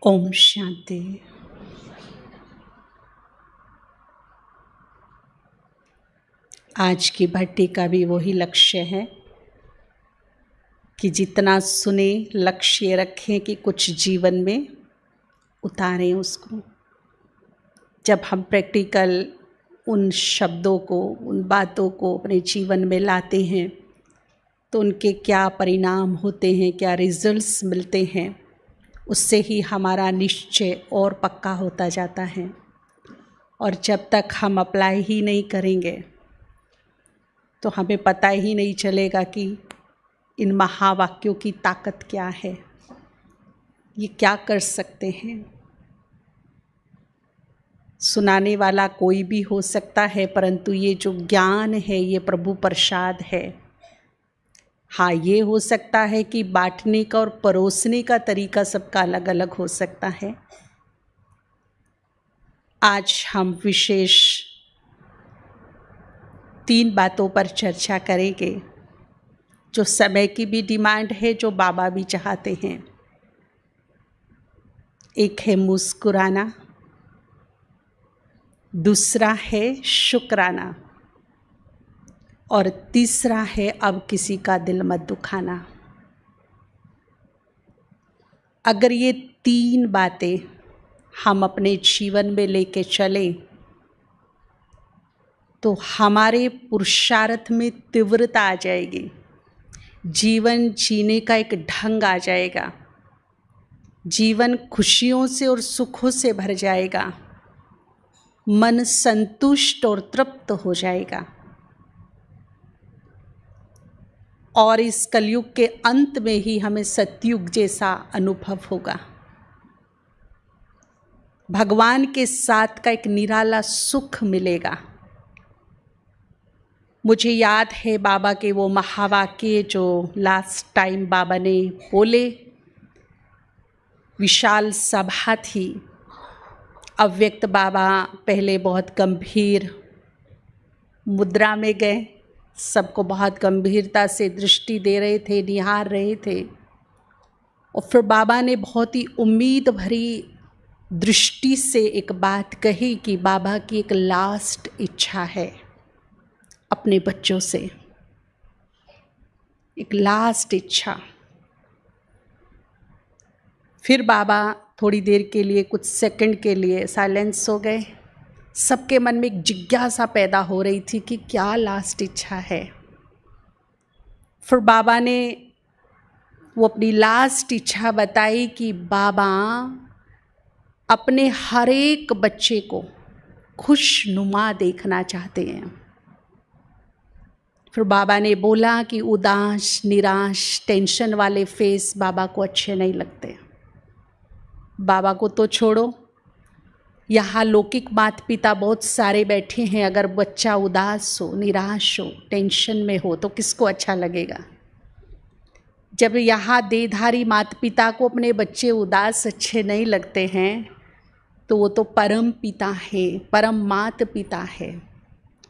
ओम शांति। आज की भट्टी का भी वही लक्ष्य है कि जितना सुने लक्ष्य रखें कि कुछ जीवन में उतारें उसको। जब हम प्रैक्टिकल उन शब्दों को, उन बातों को अपने जीवन में लाते हैं तो उनके क्या परिणाम होते हैं, क्या रिजल्ट्स मिलते हैं, उससे ही हमारा निश्चय और पक्का होता जाता है। और जब तक हम अप्लाई ही नहीं करेंगे तो हमें पता ही नहीं चलेगा कि इन महावाक्यों की ताकत क्या है, ये क्या कर सकते हैं। सुनाने वाला कोई भी हो सकता है, परंतु ये जो ज्ञान है ये प्रभु प्रसाद है। हाँ, ये हो सकता है कि बांटने का और परोसने का तरीका सबका अलग अलग हो सकता है। आज हम विशेष 3 बातों पर चर्चा करेंगे जो समय की भी डिमांड है, जो बाबा भी चाहते हैं। एक है मुस्कुराना, दूसरा है शुक्राना और तीसरा है अब किसी का दिल मत दुखाना। अगर ये 3 बातें हम अपने जीवन में लेके चलें तो हमारे पुरुषार्थ में तीव्रता आ जाएगी, जीवन जीने का एक ढंग आ जाएगा, जीवन खुशियों से और सुखों से भर जाएगा, मन संतुष्ट और तृप्त हो जाएगा। और इस कलयुग के अंत में ही हमें सतयुग जैसा अनुभव होगा। भगवान के साथ का एक निराला सुख मिलेगा। मुझे याद है बाबा के वो महावाक्य जो लास्ट टाइम बाबा ने बोले। विशाल सभा थी, अव्यक्त बाबा पहले बहुत गंभीर मुद्रा में गए, सबको बहुत गंभीरता से दृष्टि दे रहे थे, निहार रहे थे। और फिर बाबा ने बहुत ही उम्मीद भरी दृष्टि से एक बात कही कि बाबा की एक लास्ट इच्छा है अपने बच्चों से, एक लास्ट इच्छा। फिर बाबा थोड़ी देर के लिए, कुछ सेकंड के लिए साइलेंस हो गए। सबके मन में एक जिज्ञासा पैदा हो रही थी कि क्या लास्ट इच्छा है। फिर बाबा ने वो अपनी लास्ट इच्छा बताई कि बाबा अपने हर एक बच्चे को खुशनुमा देखना चाहते हैं। फिर बाबा ने बोला कि उदास, निराश, टेंशन वाले फेस बाबा को अच्छे नहीं लगते। बाबा को तो छोड़ो, यहाँ लौकिक माता पिता बहुत सारे बैठे हैं। अगर बच्चा उदास हो, निराश हो, टेंशन में हो तो किसको अच्छा लगेगा। जब यहाँ देहधारी माता पिता को अपने बच्चे उदास अच्छे नहीं लगते हैं तो वो तो परम पिता है, परम माता पिता है।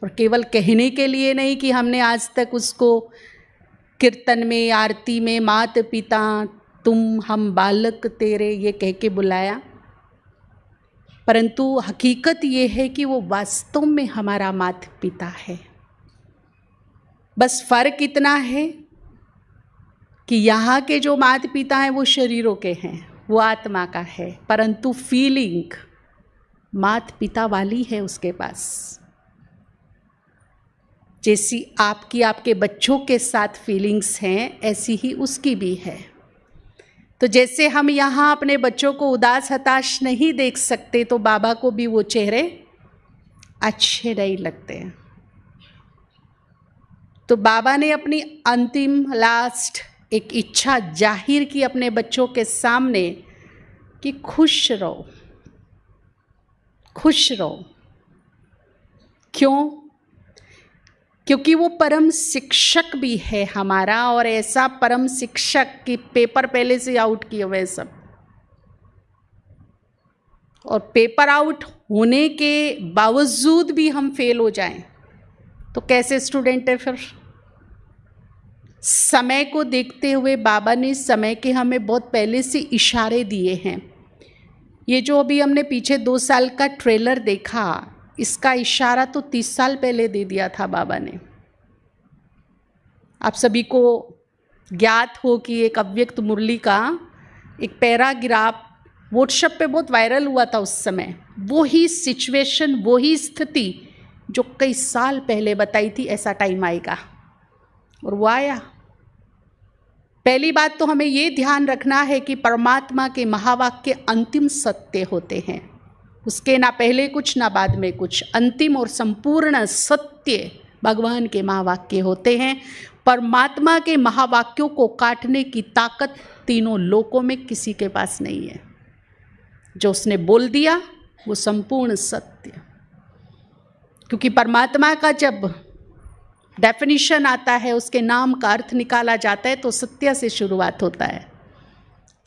और केवल कहने के लिए नहीं कि हमने आज तक उसको कीर्तन में, आरती में माता पिता तुम हम बालक तेरे ये कह के बुलाया, परंतु हकीकत ये है कि वो वास्तव में हमारा माता पिता है। बस फर्क इतना है कि यहाँ के जो माता पिता हैं वो शरीरों के हैं, वो आत्मा का है, परंतु फीलिंग माता पिता वाली है उसके पास। जैसी आपकी आपके बच्चों के साथ फीलिंग्स हैं, ऐसी ही उसकी भी है। तो जैसे हम यहाँ अपने बच्चों को उदास हताश नहीं देख सकते, तो बाबा को भी वो चेहरे अच्छे नहीं लगते हैं। तो बाबा ने अपनी अंतिम लास्ट एक इच्छा जाहिर की अपने बच्चों के सामने कि खुश रहो, खुश रहो। क्यों? क्योंकि वो परम शिक्षक भी है हमारा, और ऐसा परम शिक्षक कि पेपर पहले से आउट किए हुए सब, और पेपर आउट होने के बावजूद भी हम फेल हो जाएं तो कैसे स्टूडेंट है फिर। समय को देखते हुए बाबा ने समय के हमें बहुत पहले से इशारे दिए हैं ये जो अभी हमने पीछे 2 साल का ट्रेलर देखा, इसका इशारा तो 30 साल पहले दे दिया था बाबा ने। आप सभी को ज्ञात हो कि एक अव्यक्त मुरली का एक पैराग्राफ व्हाट्सएप पे बहुत वायरल हुआ था उस समय। वो ही सिचुएशन, वो ही स्थिति जो कई साल पहले बताई थी ऐसा टाइम आएगा, और वो आया। पहली बात तो हमें ये ध्यान रखना है कि परमात्मा के महावाक्य अंतिम सत्य होते हैं, उसके ना पहले कुछ ना बाद में कुछ। अंतिम और संपूर्ण सत्य भगवान के महावाक्य होते हैं। परमात्मा के महावाक्यों को काटने की ताकत तीनों लोकों में किसी के पास नहीं है। जो उसने बोल दिया वो संपूर्ण सत्य। क्योंकि परमात्मा का जब डेफिनेशन आता है, उसके नाम का अर्थ निकाला जाता है, तो सत्य से शुरुआत होता है।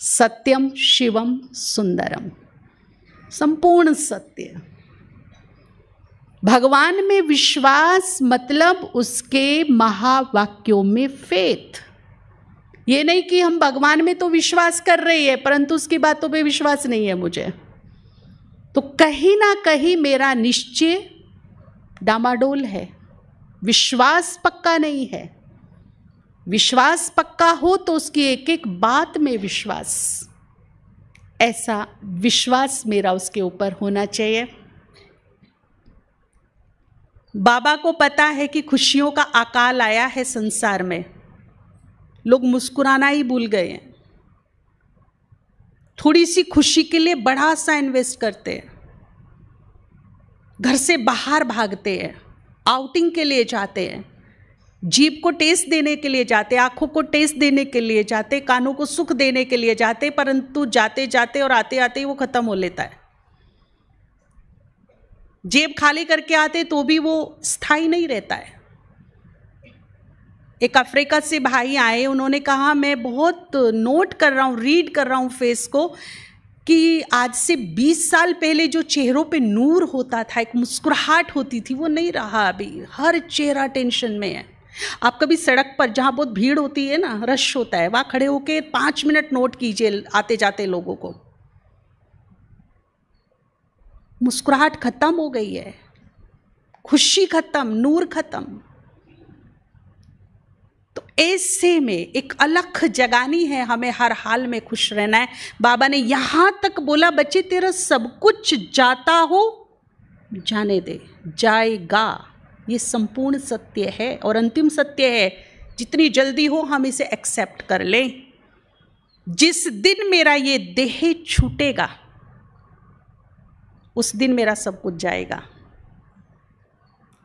सत्यम शिवम सुंदरम, संपूर्ण सत्य। भगवान में विश्वास मतलब उसके महावाक्यों में फेथ। ये नहीं कि हम भगवान में तो विश्वास कर रहे हैं परंतु उसकी बातों पे विश्वास नहीं है मुझे, तो कहीं ना कहीं मेरा निश्चय डामाडोल है, विश्वास पक्का नहीं है। विश्वास पक्का हो तो उसकी एक एक बात में विश्वास, ऐसा विश्वास मेरा उसके ऊपर होना चाहिए। बाबा को पता है कि खुशियों का अकाल आया है संसार में, लोग मुस्कुराना ही भूल गए हैं। थोड़ी सी खुशी के लिए बड़ा सा इन्वेस्ट करते हैं, घर से बाहर भागते हैं, आउटिंग के लिए जाते हैं, जीभ को टेस्ट देने के लिए जाते, आंखों को टेस्ट देने के लिए जाते, कानों को सुख देने के लिए जाते, परंतु जाते जाते और आते आते ही वो खत्म हो लेता है। जेब खाली करके आते तो भी वो स्थायी नहीं रहता है। एक अफ्रीका से भाई आए, उन्होंने कहा मैं बहुत नोट कर रहा हूँ, रीड कर रहा हूँ फेस को, कि आज से 20 साल पहले जो चेहरों पे नूर होता था, एक मुस्कुराहट होती थी, वो नहीं रहा अभी। हर चेहरा टेंशन में है। आप कभी सड़क पर जहाँ बहुत भीड़ होती है ना, रश होता है, वहाँ खड़े होके 5 मिनट नोट कीजिए आते जाते लोगों को। मुस्कुराहट खत्म हो गई है, खुशी खत्म, नूर खत्म। तो ऐसे में एक अलख जगानी है, हमें हर हाल में खुश रहना है। बाबा ने यहां तक बोला, बच्चे तेरा सब कुछ जाता हो जाने दे, जाएगा। ये संपूर्ण सत्य है और अंतिम सत्य है। जितनी जल्दी हो हम इसे एक्सेप्ट कर लें। जिस दिन मेरा ये देह छूटेगा उस दिन मेरा सब कुछ जाएगा।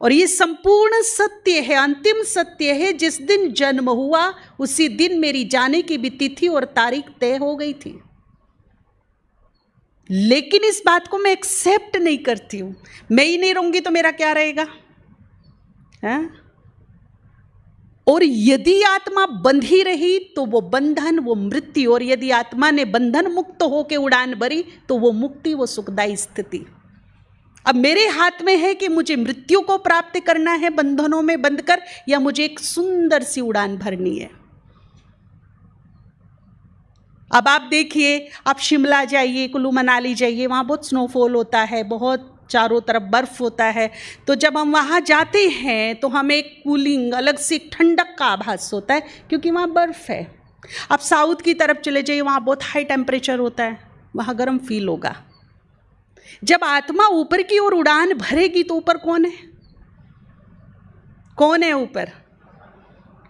और ये संपूर्ण सत्य है, अंतिम सत्य है। जिस दिन जन्म हुआ उसी दिन मेरी जाने की भी तिथि और तारीख तय हो गई थी, लेकिन इस बात को मैं एक्सेप्ट नहीं करती हूं। मैं ही नहीं रहूंगी तो मेरा क्या रहेगा, है? और यदि आत्मा बंधी रही तो वो बंधन, वो मृत्यु, और यदि आत्मा ने बंधन मुक्त होकर उड़ान भरी तो वो मुक्ति, वो सुखदायी स्थिति। अब मेरे हाथ में है कि मुझे मृत्यु को प्राप्त करना है बंधनों में बंधकर, या मुझे एक सुंदर सी उड़ान भरनी है। अब आप देखिए, आप शिमला जाइए, कुल्लू मनाली जाइए, वहाँ बहुत स्नोफॉल होता है, बहुत चारों तरफ बर्फ होता है। तो जब हम वहाँ जाते हैं तो हमें एक कूलिंग, अलग से ठंडक का आभास होता है, क्योंकि वहाँ बर्फ है। आप साउथ की तरफ चले जाइए, वहाँ बहुत हाई टेम्परेचर होता है, वहाँ गर्म फील होगा। जब आत्मा ऊपर की ओर उड़ान भरेगी तो ऊपर कौन है? कौन है ऊपर?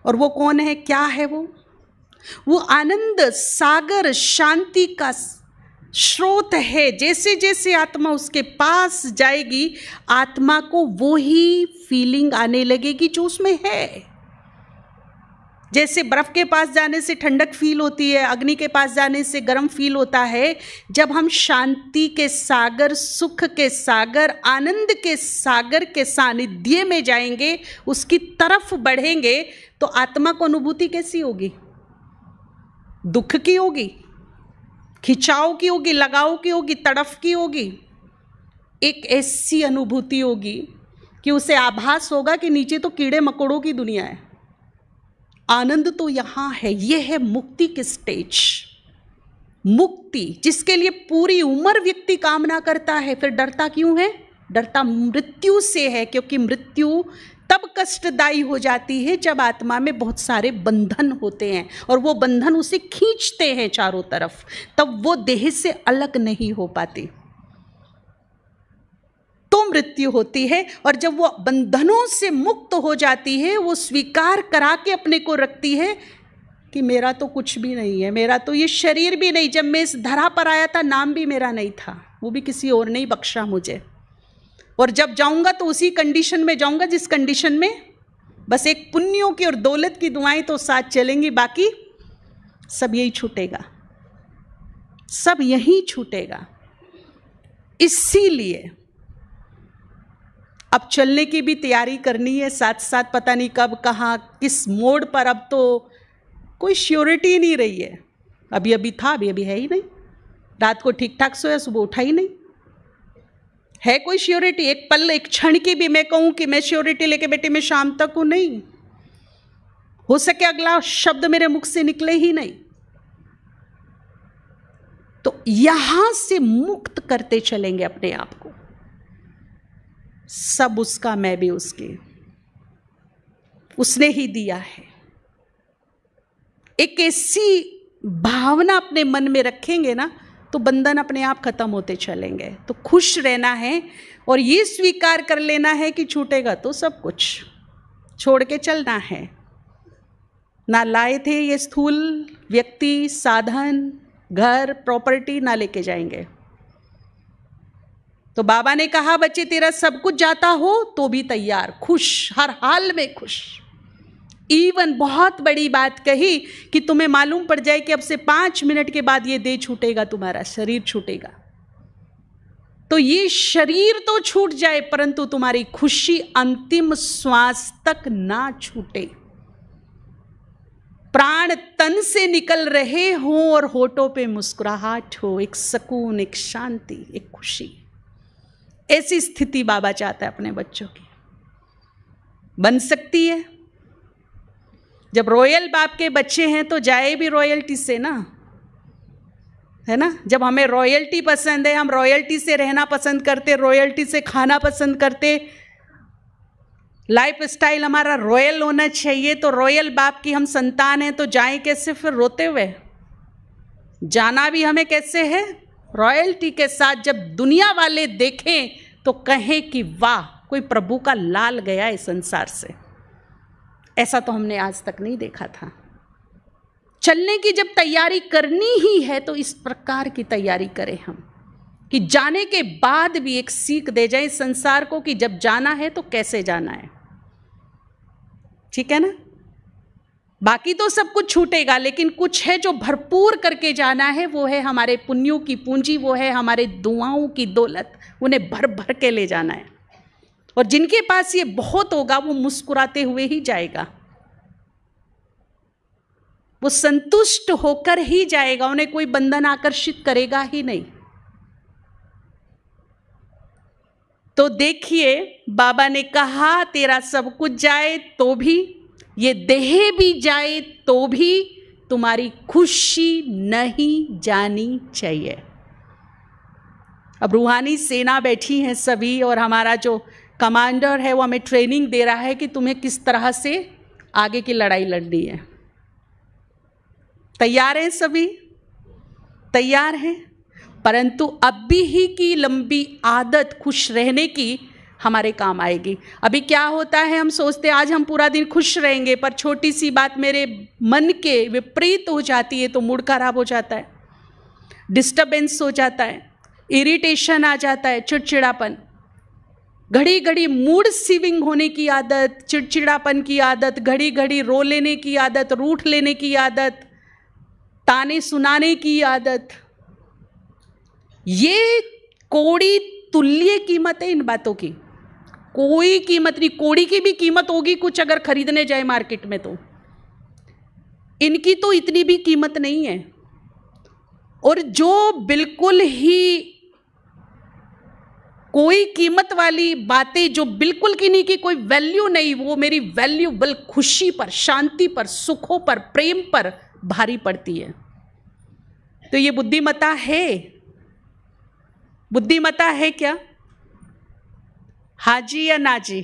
और वो कौन है, क्या है वो आनंद सागर, शांति का स्रोत है। जैसे जैसे आत्मा उसके पास जाएगी, आत्मा को वो ही फीलिंग आने लगेगी जो उसमें है। जैसे बर्फ के पास जाने से ठंडक फील होती है, अग्नि के पास जाने से गर्म फील होता है। जब हम शांति के सागर, सुख के सागर, आनंद के सागर के सानिध्य में जाएंगे, उसकी तरफ बढ़ेंगे, तो आत्मा को अनुभूति कैसी होगी? दुख की होगी, खिंचाव की होगी, लगाव की होगी, तड़फ की होगी। एक ऐसी अनुभूति होगी कि उसे आभास होगा कि नीचे तो कीड़े मकोड़ों की दुनिया है, आनंद तो यहाँ है। ये है मुक्ति की स्टेज। मुक्ति जिसके लिए पूरी उम्र व्यक्ति कामना करता है, फिर डरता क्यों है? डरता मृत्यु से है, क्योंकि मृत्यु तब कष्टदायी हो जाती है जब आत्मा में बहुत सारे बंधन होते हैं और वो बंधन उसे खींचते हैं चारों तरफ, तब वो देह से अलग नहीं हो पाती, तो मृत्यु होती है। और जब वो बंधनों से मुक्त हो जाती है, वो स्वीकार करा के अपने को रखती है कि मेरा तो कुछ भी नहीं है, मेरा तो ये शरीर भी नहीं, जब मैं इस धरा पर आया था नाम भी मेरा नहीं था, वो भी किसी और ने ही बख्शा मुझे, और जब जाऊंगा तो उसी कंडीशन में जाऊंगा जिस कंडीशन में बस एक पुण्यों की और दौलत की दुआएं तो साथ चलेंगी, बाकी सब यही छूटेगा, सब यही छूटेगा। इसीलिए अब चलने की भी तैयारी करनी है साथ साथ, पता नहीं कब कहाँ किस मोड़ पर, अब तो कोई श्योरिटी नहीं रही है। अभी अभी था, अभी अभी है ही नहीं, रात को ठीक ठाक सोया, सुबह उठा ही नहीं, है कोई श्योरिटी? एक पल एक क्षण की भी मैं कहूँ कि मैं श्योरिटी लेके बेटे मैं शाम तक हूँ, नहीं हो सके, अगला शब्द मेरे मुख से निकले ही नहीं। तो यहां से मुक्त करते चलेंगे अपने आप को, सब उसका मैं भी उसकी, उसने ही दिया है। एक ऐसी भावना अपने मन में रखेंगे ना तो बंधन अपने आप खत्म होते चलेंगे। तो खुश रहना है और ये स्वीकार कर लेना है कि छूटेगा तो सब कुछ छोड़ के चलना है। ना लाए थे ये स्थूल व्यक्ति, साधन, घर, प्रॉपर्टी ना लेके जाएंगे। तो बाबा ने कहा बच्चे तेरा सब कुछ जाता हो तो भी तैयार, खुश, हर हाल में खुश। इवन बहुत बड़ी बात कही कि तुम्हें मालूम पड़ जाए कि अब से 5 मिनट के बाद ये देह छूटेगा, तुम्हारा शरीर छूटेगा, तो ये शरीर तो छूट जाए परंतु तुम्हारी खुशी अंतिम श्वास तक ना छूटे। प्राण तन से निकल रहे हों और होठों पे मुस्कुराहट हो, एक सुकून, एक शांति, एक खुशी, ऐसी स्थिति बाबा चाहता है अपने बच्चों की। बन सकती है। जब रॉयल बाप के बच्चे हैं तो जाए भी रॉयल्टी से ना, है ना। जब हमें रॉयल्टी पसंद है, हम रॉयल्टी से रहना पसंद करते, रॉयल्टी से खाना पसंद करते, लाइफ स्टाइल हमारा रॉयल होना चाहिए, तो रॉयल बाप की हम संतान हैं तो जाएं कैसे फिर रोते हुए? जाना भी हमें कैसे है? रॉयल्टी के साथ। जब दुनिया वाले देखें तो कहें कि वाह, कोई प्रभु का लाल गया इस संसार से। ऐसा तो हमने आज तक नहीं देखा था। चलने की जब तैयारी करनी ही है तो इस प्रकार की तैयारी करें हम कि जाने के बाद भी एक सीख दे जाए संसार को कि जब जाना है तो कैसे जाना है। ठीक है ना। बाकी तो सब कुछ छूटेगा, लेकिन कुछ है जो भरपूर करके जाना है, वो है हमारे पुण्यों की पूंजी, वो है हमारे दुआओं की दौलत, उन्हें भर भर के ले जाना है। और जिनके पास ये बहुत होगा वो मुस्कुराते हुए ही जाएगा, वो संतुष्ट होकर ही जाएगा, उन्हें कोई बंधन आकर्षित करेगा ही नहीं। तो देखिए बाबा ने कहा तेरा सब कुछ जाए तो भी, ये देह भी जाए तो भी तुम्हारी खुशी नहीं जानी चाहिए। अब रूहानी सेना बैठी है सभी, और हमारा जो कमांडर है वो हमें ट्रेनिंग दे रहा है कि तुम्हें किस तरह से आगे की लड़ाई लड़नी है। तैयार हैं सभी? तैयार हैं। परंतु अभी ही की लंबी आदत खुश रहने की हमारे काम आएगी। अभी क्या होता है, हम सोचते हैं आज हम पूरा दिन खुश रहेंगे, पर छोटी सी बात मेरे मन के विपरीत हो जाती है तो मूड खराब हो जाता है, डिस्टर्बेंस हो जाता है, इरिटेशन आ जाता है, चिड़चिड़ापन, घड़ी घड़ी मूड स्विंग होने की आदत, चिड़चिड़ापन की आदत, घड़ी घड़ी रो लेने की आदत, रूठ लेने की आदत, ताने सुनाने की आदत। ये कौड़ी तुल्य कीमत है इन बातों की, कोई कीमत नहीं। कौड़ी की भी कीमत होगी कुछ अगर खरीदने जाए मार्केट में, तो इनकी तो इतनी भी कीमत नहीं है। और जो बिल्कुल ही कोई कीमत वाली बातें, जो बिल्कुल की नहीं, की कोई वैल्यू नहीं, वो मेरी वैल्यूबल खुशी पर, शांति पर, सुखों पर, प्रेम पर भारी पड़ती है। तो ये बुद्धिमत्ता है? बुद्धिमत्ता है क्या? हाजी या नाजी?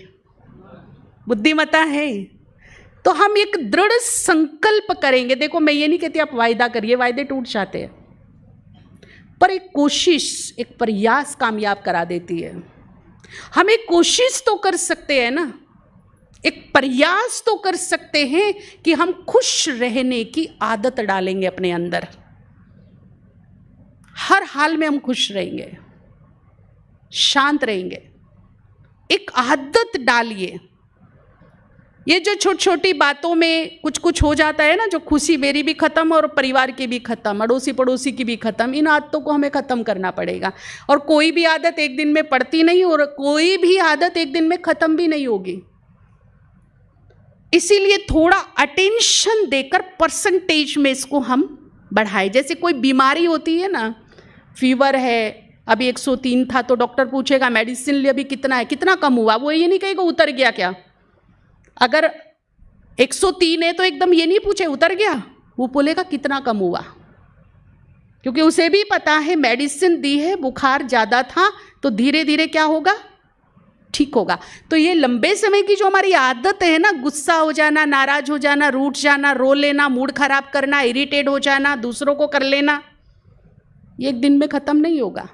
बुद्धिमत्ता है। तो हम एक दृढ़ संकल्प करेंगे। देखो, मैं ये नहीं कहती आप वायदा करिए, वायदे टूट जाते हैं, पर एक कोशिश, एक प्रयास कामयाब करा देती है। हम एक कोशिश तो कर सकते हैं ना, एक प्रयास तो कर सकते हैं कि हम खुश रहने की आदत डालेंगे अपने अंदर। हर हाल में हम खुश रहेंगे, शांत रहेंगे। एक आदत डालिए। ये जो छोटी छोटी बातों में कुछ कुछ हो जाता है ना, जो खुशी मेरी भी खत्म और परिवार की भी खत्म, अड़ोसी पड़ोसी की भी खत्म, इन आदतों को हमें खत्म करना पड़ेगा। और कोई भी आदत एक दिन में पड़ती नहीं और कोई भी आदत एक दिन में खत्म भी नहीं होगी। इसीलिए थोड़ा अटेंशन देकर परसेंटेज में इसको हम बढ़ाएं। जैसे कोई बीमारी होती है ना, फीवर है, अभी 103 था, तो डॉक्टर पूछेगा मेडिसिन लिए अभी कितना है, कितना कम हुआ। वो ये नहीं कहेगा उतर गया क्या। अगर 103 है तो एकदम ये नहीं पूछे उतर गया, वो बोलेगा कितना कम हुआ, क्योंकि उसे भी पता है मेडिसिन दी है, बुखार ज़्यादा था तो धीरे धीरे क्या होगा, ठीक होगा। तो ये लंबे समय की जो हमारी आदत है ना, गुस्सा हो जाना, नाराज हो जाना, रूठ जाना, रो लेना, मूड खराब करना, इरिटेट हो जाना, दूसरों को कर लेना, ये एक दिन में ख़त्म नहीं होगा।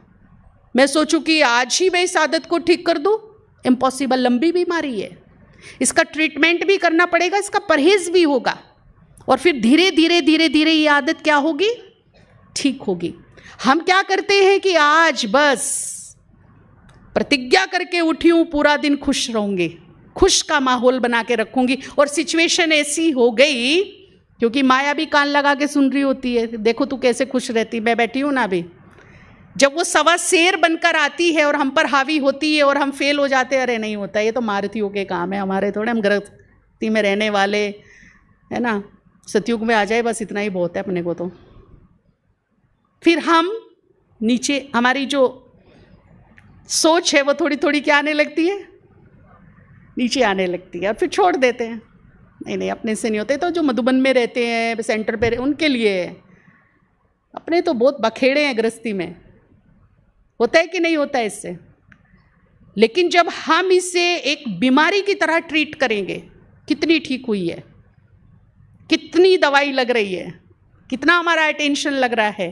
मैं सोचूं कि आज ही मैं इस आदत को ठीक कर दूं, इम्पॉसिबल। लंबी बीमारी है, इसका ट्रीटमेंट भी करना पड़ेगा, इसका परहेज भी होगा, और फिर धीरे धीरे धीरे धीरे ये आदत क्या होगी, ठीक होगी। हम क्या करते हैं कि आज बस प्रतिज्ञा करके उठी हूं, पूरा दिन खुश रहूंगी, खुश का माहौल बना के रखूंगी। और सिचुएशन ऐसी हो गई, क्योंकि माया भी कान लगा के सुन रही होती है, देखो तू कैसे खुश रहती, मैं बैठी हूं ना अभी। जब वो सवा शेर बनकर आती है और हम पर हावी होती है और हम फेल हो जाते हैं, अरे नहीं होता, ये तो मारुतियों के काम है, हमारे थोड़े, हम गृहस्थी में रहने वाले है ना, सतयुग में आ जाए बस इतना ही बहुत है अपने को। तो फिर हम नीचे, हमारी जो सोच है वो थोड़ी थोड़ी क्या आने लगती है, नीचे आने लगती है, और फिर छोड़ देते हैं। नहीं नहीं, अपने से नहीं होते। तो जो मधुबन में रहते हैं, सेंटर पे, उनके लिए है। अपने तो बहुत बखेड़े हैं गृहस्थी में, होता है कि नहीं होता है इससे। लेकिन जब हम इसे एक बीमारी की तरह ट्रीट करेंगे, कितनी ठीक हुई है, कितनी दवाई लग रही है, कितना हमारा अटेंशन लग रहा है,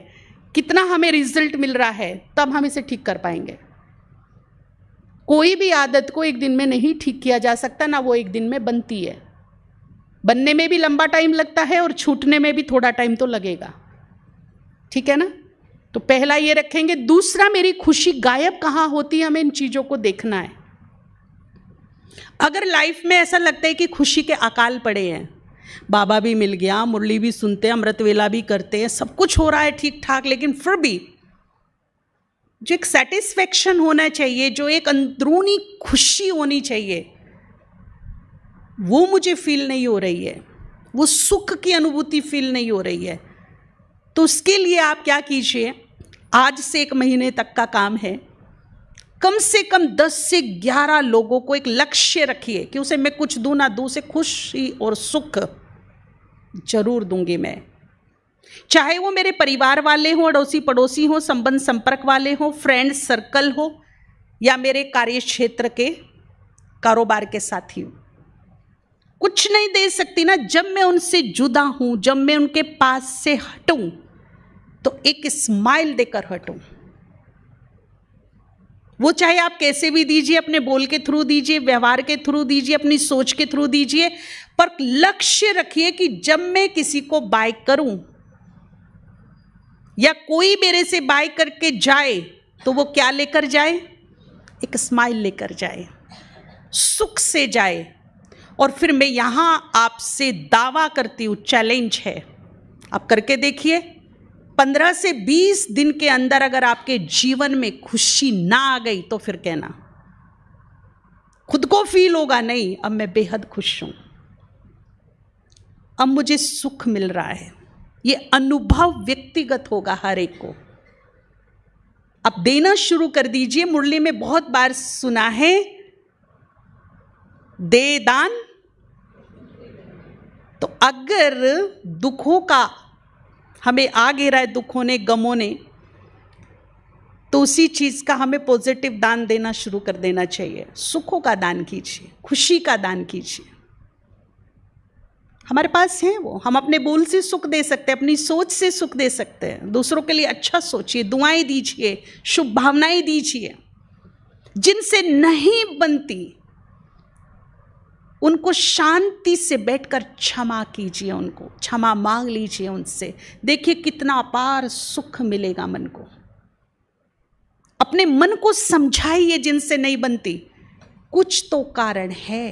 कितना हमें रिजल्ट मिल रहा है, तब हम इसे ठीक कर पाएंगे। कोई भी आदत को एक दिन में नहीं ठीक किया जा सकता, ना वो एक दिन में बनती है। बनने में भी लंबा टाइम लगता है और छूटने में भी थोड़ा टाइम तो लगेगा, ठीक है ना। तो पहला ये रखेंगे। दूसरा, मेरी खुशी गायब कहाँ होती है, हमें इन चीज़ों को देखना है। अगर लाइफ में ऐसा लगता है कि खुशी के अकाल पड़े हैं, बाबा भी मिल गया, मुरली भी सुनते हैं, अमृत वेला भी करते हैं, सब कुछ हो रहा है ठीक ठाक, लेकिन फिर भी जो एक सेटिस्फेक्शन होना चाहिए, जो एक अंदरूनी खुशी होनी चाहिए, वो मुझे फील नहीं हो रही है, वो सुख की अनुभूति फील नहीं हो रही है। तो उसके लिए आप क्या कीजिए, आज से 1 महीने तक का काम है, कम से कम 10 से 11 लोगों को एक लक्ष्य रखिए कि उसे मैं कुछ दूं ना दूं, उसे खुशी और सुख जरूर दूंगी मैं। चाहे वो मेरे परिवार वाले हों, अड़ोसी पड़ोसी हों, संबंध संपर्क वाले हों, फ्रेंड सर्कल हो, या मेरे कार्य क्षेत्र के कारोबार के साथी हो। कुछ नहीं दे सकती ना, जब मैं उनसे जुदा हूं, जब मैं उनके पास से हटूं, तो एक स्माइल देकर हटूं। वो चाहे आप कैसे भी दीजिए, अपने बोल के थ्रू दीजिए, व्यवहार के थ्रू दीजिए, अपनी सोच के थ्रू दीजिए, पर लक्ष्य रखिए कि जब मैं किसी को बाय करूं या कोई मेरे से बाय करके जाए, तो वो क्या लेकर जाए, एक स्माइल लेकर जाए, सुख से जाए। और फिर मैं यहां आपसे दावा करती हूं, चैलेंज है, आप करके देखिए, 15 से 20 दिन के अंदर अगर आपके जीवन में खुशी ना आ गई, तो फिर कहना, खुद को फील होगा, नहीं अब मैं बेहद खुश हूं, अब मुझे सुख मिल रहा है। ये अनुभव व्यक्तिगत होगा हर एक को। अब देना शुरू कर दीजिए। मुरली में बहुत बार सुना है, दे दान। तो अगर दुखों का हमें आ घेरा है दुखों ने, गमों ने, तो उसी चीज का हमें पॉजिटिव दान देना शुरू कर देना चाहिए। सुखों का दान कीजिए, खुशी का दान कीजिए। हमारे पास है वो, हम अपने बोल से सुख दे सकते हैं, अपनी सोच से सुख दे सकते हैं। दूसरों के लिए अच्छा सोचिए, दुआएं दीजिए, शुभ भावनाएं दीजिए। जिनसे नहीं बनती उनको शांति से बैठकर क्षमा कीजिए, उनको क्षमा मांग लीजिए उनसे। देखिए कितना अपार सुख मिलेगा मन को। अपने मन को समझाइए, जिनसे नहीं बनती कुछ तो कारण है।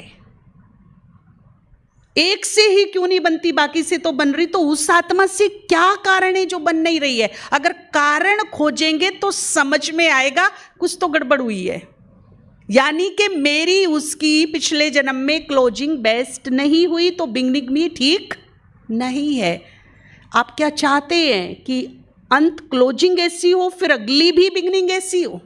एक से ही क्यों नहीं बनती, बाकी से तो बन रही, तो उस आत्मा से क्या कारण है जो बन नहीं रही है? अगर कारण खोजेंगे तो समझ में आएगा कुछ तो गड़बड़ हुई है। यानी कि मेरी उसकी पिछले जन्म में क्लोजिंग बेस्ट नहीं हुई, तो बिगनिंग भी ठीक नहीं है। आप क्या चाहते हैं कि अंत क्लोजिंग ऐसी हो, फिर अगली भी बिगनिंग ऐसी हो?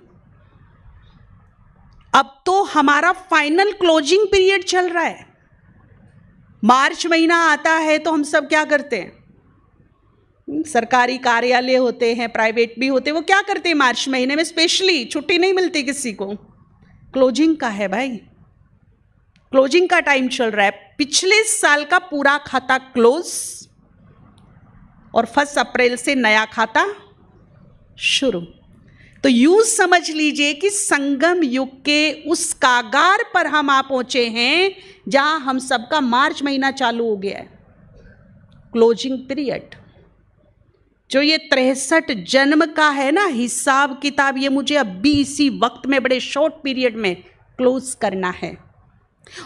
अब तो हमारा फाइनल क्लोजिंग पीरियड चल रहा है। मार्च महीना आता है तो हम सब क्या करते हैं? सरकारी कार्यालय होते हैं, प्राइवेट भी होते हैं, वो क्या करते हैं मार्च महीने में? स्पेशली छुट्टी नहीं मिलती किसी को, क्लोजिंग का है भाई, क्लोजिंग का टाइम चल रहा है। पिछले साल का पूरा खाता क्लोज और 1 अप्रैल से नया खाता शुरू। तो यूं समझ लीजिए कि संगम युग के उस कागार पर हम आ पहुंचे हैं जहां हम सबका मार्च महीना चालू हो गया है, क्लोजिंग पीरियड। जो ये 63 जन्म का है ना हिसाब किताब, ये मुझे अभी इसी वक्त में बड़े शॉर्ट पीरियड में क्लोज करना है।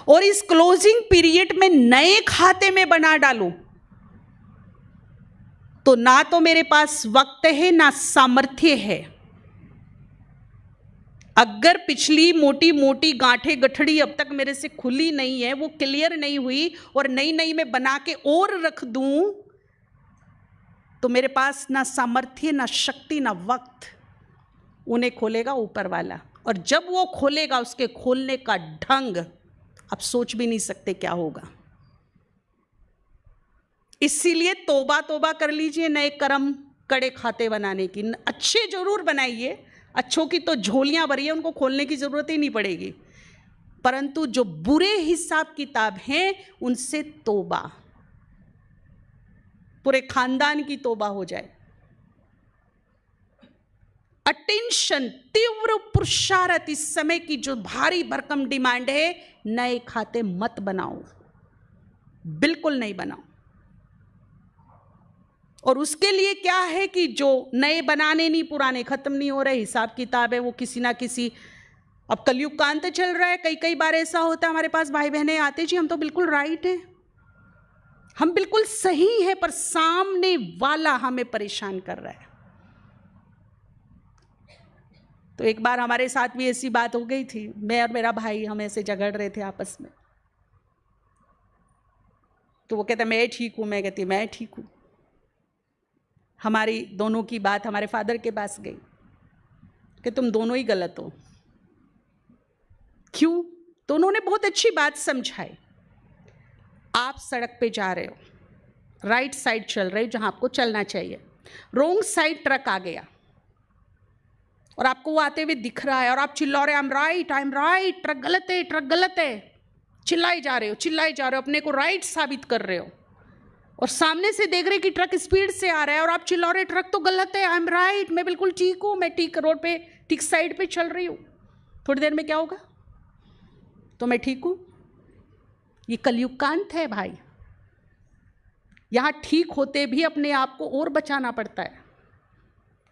और इस क्लोजिंग पीरियड में नए खाते में बना डालूं तो ना तो मेरे पास वक्त है ना सामर्थ्य है। अगर पिछली मोटी मोटी गांठें गठड़ी अब तक मेरे से खुली नहीं है, वो क्लियर नहीं हुई, और नई नई में बना के और रख दूं, तो मेरे पास ना सामर्थ्य ना शक्ति ना वक्त। उन्हें खोलेगा ऊपर वाला, और जब वो खोलेगा उसके खोलने का ढंग आप सोच भी नहीं सकते क्या होगा। इसीलिए तौबा तौबा कर लीजिए नए कर्म कड़े खाते बनाने की। अच्छे जरूर बनाइए, अच्छों की तो झोलियां भरी है, उनको खोलने की जरूरत ही नहीं पड़ेगी, परंतु जो बुरे हिसाब किताब हैं उनसे तौबा, पूरे खानदान की तौबा हो जाए। अटेंशन, तीव्र पुरुषार्थ, इस समय की जो भारी भरकम डिमांड है, नए खाते मत बनाओ, बिल्कुल नहीं बनाओ। और उसके लिए क्या है कि जो नए बनाने नहीं, पुराने खत्म नहीं हो रहे, हिसाब किताब है वो किसी ना किसी, अब कलयुग का अंत चल रहा है, कई बार ऐसा होता है हमारे पास भाई बहनें आते, जी हम तो बिल्कुल राइट हैं, हम बिल्कुल सही है, पर सामने वाला हमें परेशान कर रहा है। तो एक बार हमारे साथ भी ऐसी बात हो गई थी, मैं और मेरा भाई हम ऐसे झगड़ रहे थे आपस में। तो वो कहता मैं ठीक हूं, मैं कहती मैं ठीक हूं। हमारी दोनों की बात हमारे फादर के पास गई कि तुम दोनों ही गलत हो। क्यों? तो उन्होंने बहुत अच्छी बात समझाई। आप सड़क पे जा रहे हो, राइट साइड चल रहे हो जहां आपको चलना चाहिए, रोंग साइड ट्रक आ गया और आपको वो आते हुए दिख रहा है, और आप चिल्ला रहे आई एम राइट, ट्रक गलत है, ट्रक गलत है, चिल्लाए जा रहे हो, अपने को राइट साबित कर रहे हो। और सामने से देख रहे कि ट्रक स्पीड से आ रहा है और आप चिल्ला रहे ट्रक तो गलत है, आई एम राइट, मैं बिल्कुल ठीक हूँ, मैं ठीक रोड पे ठीक साइड पे चल रही हूँ। थोड़ी देर में क्या होगा? तो मैं ठीक हूँ। ये कलयुग का अंत है भाई। यहाँ ठीक होते भी अपने आप को और बचाना पड़ता है,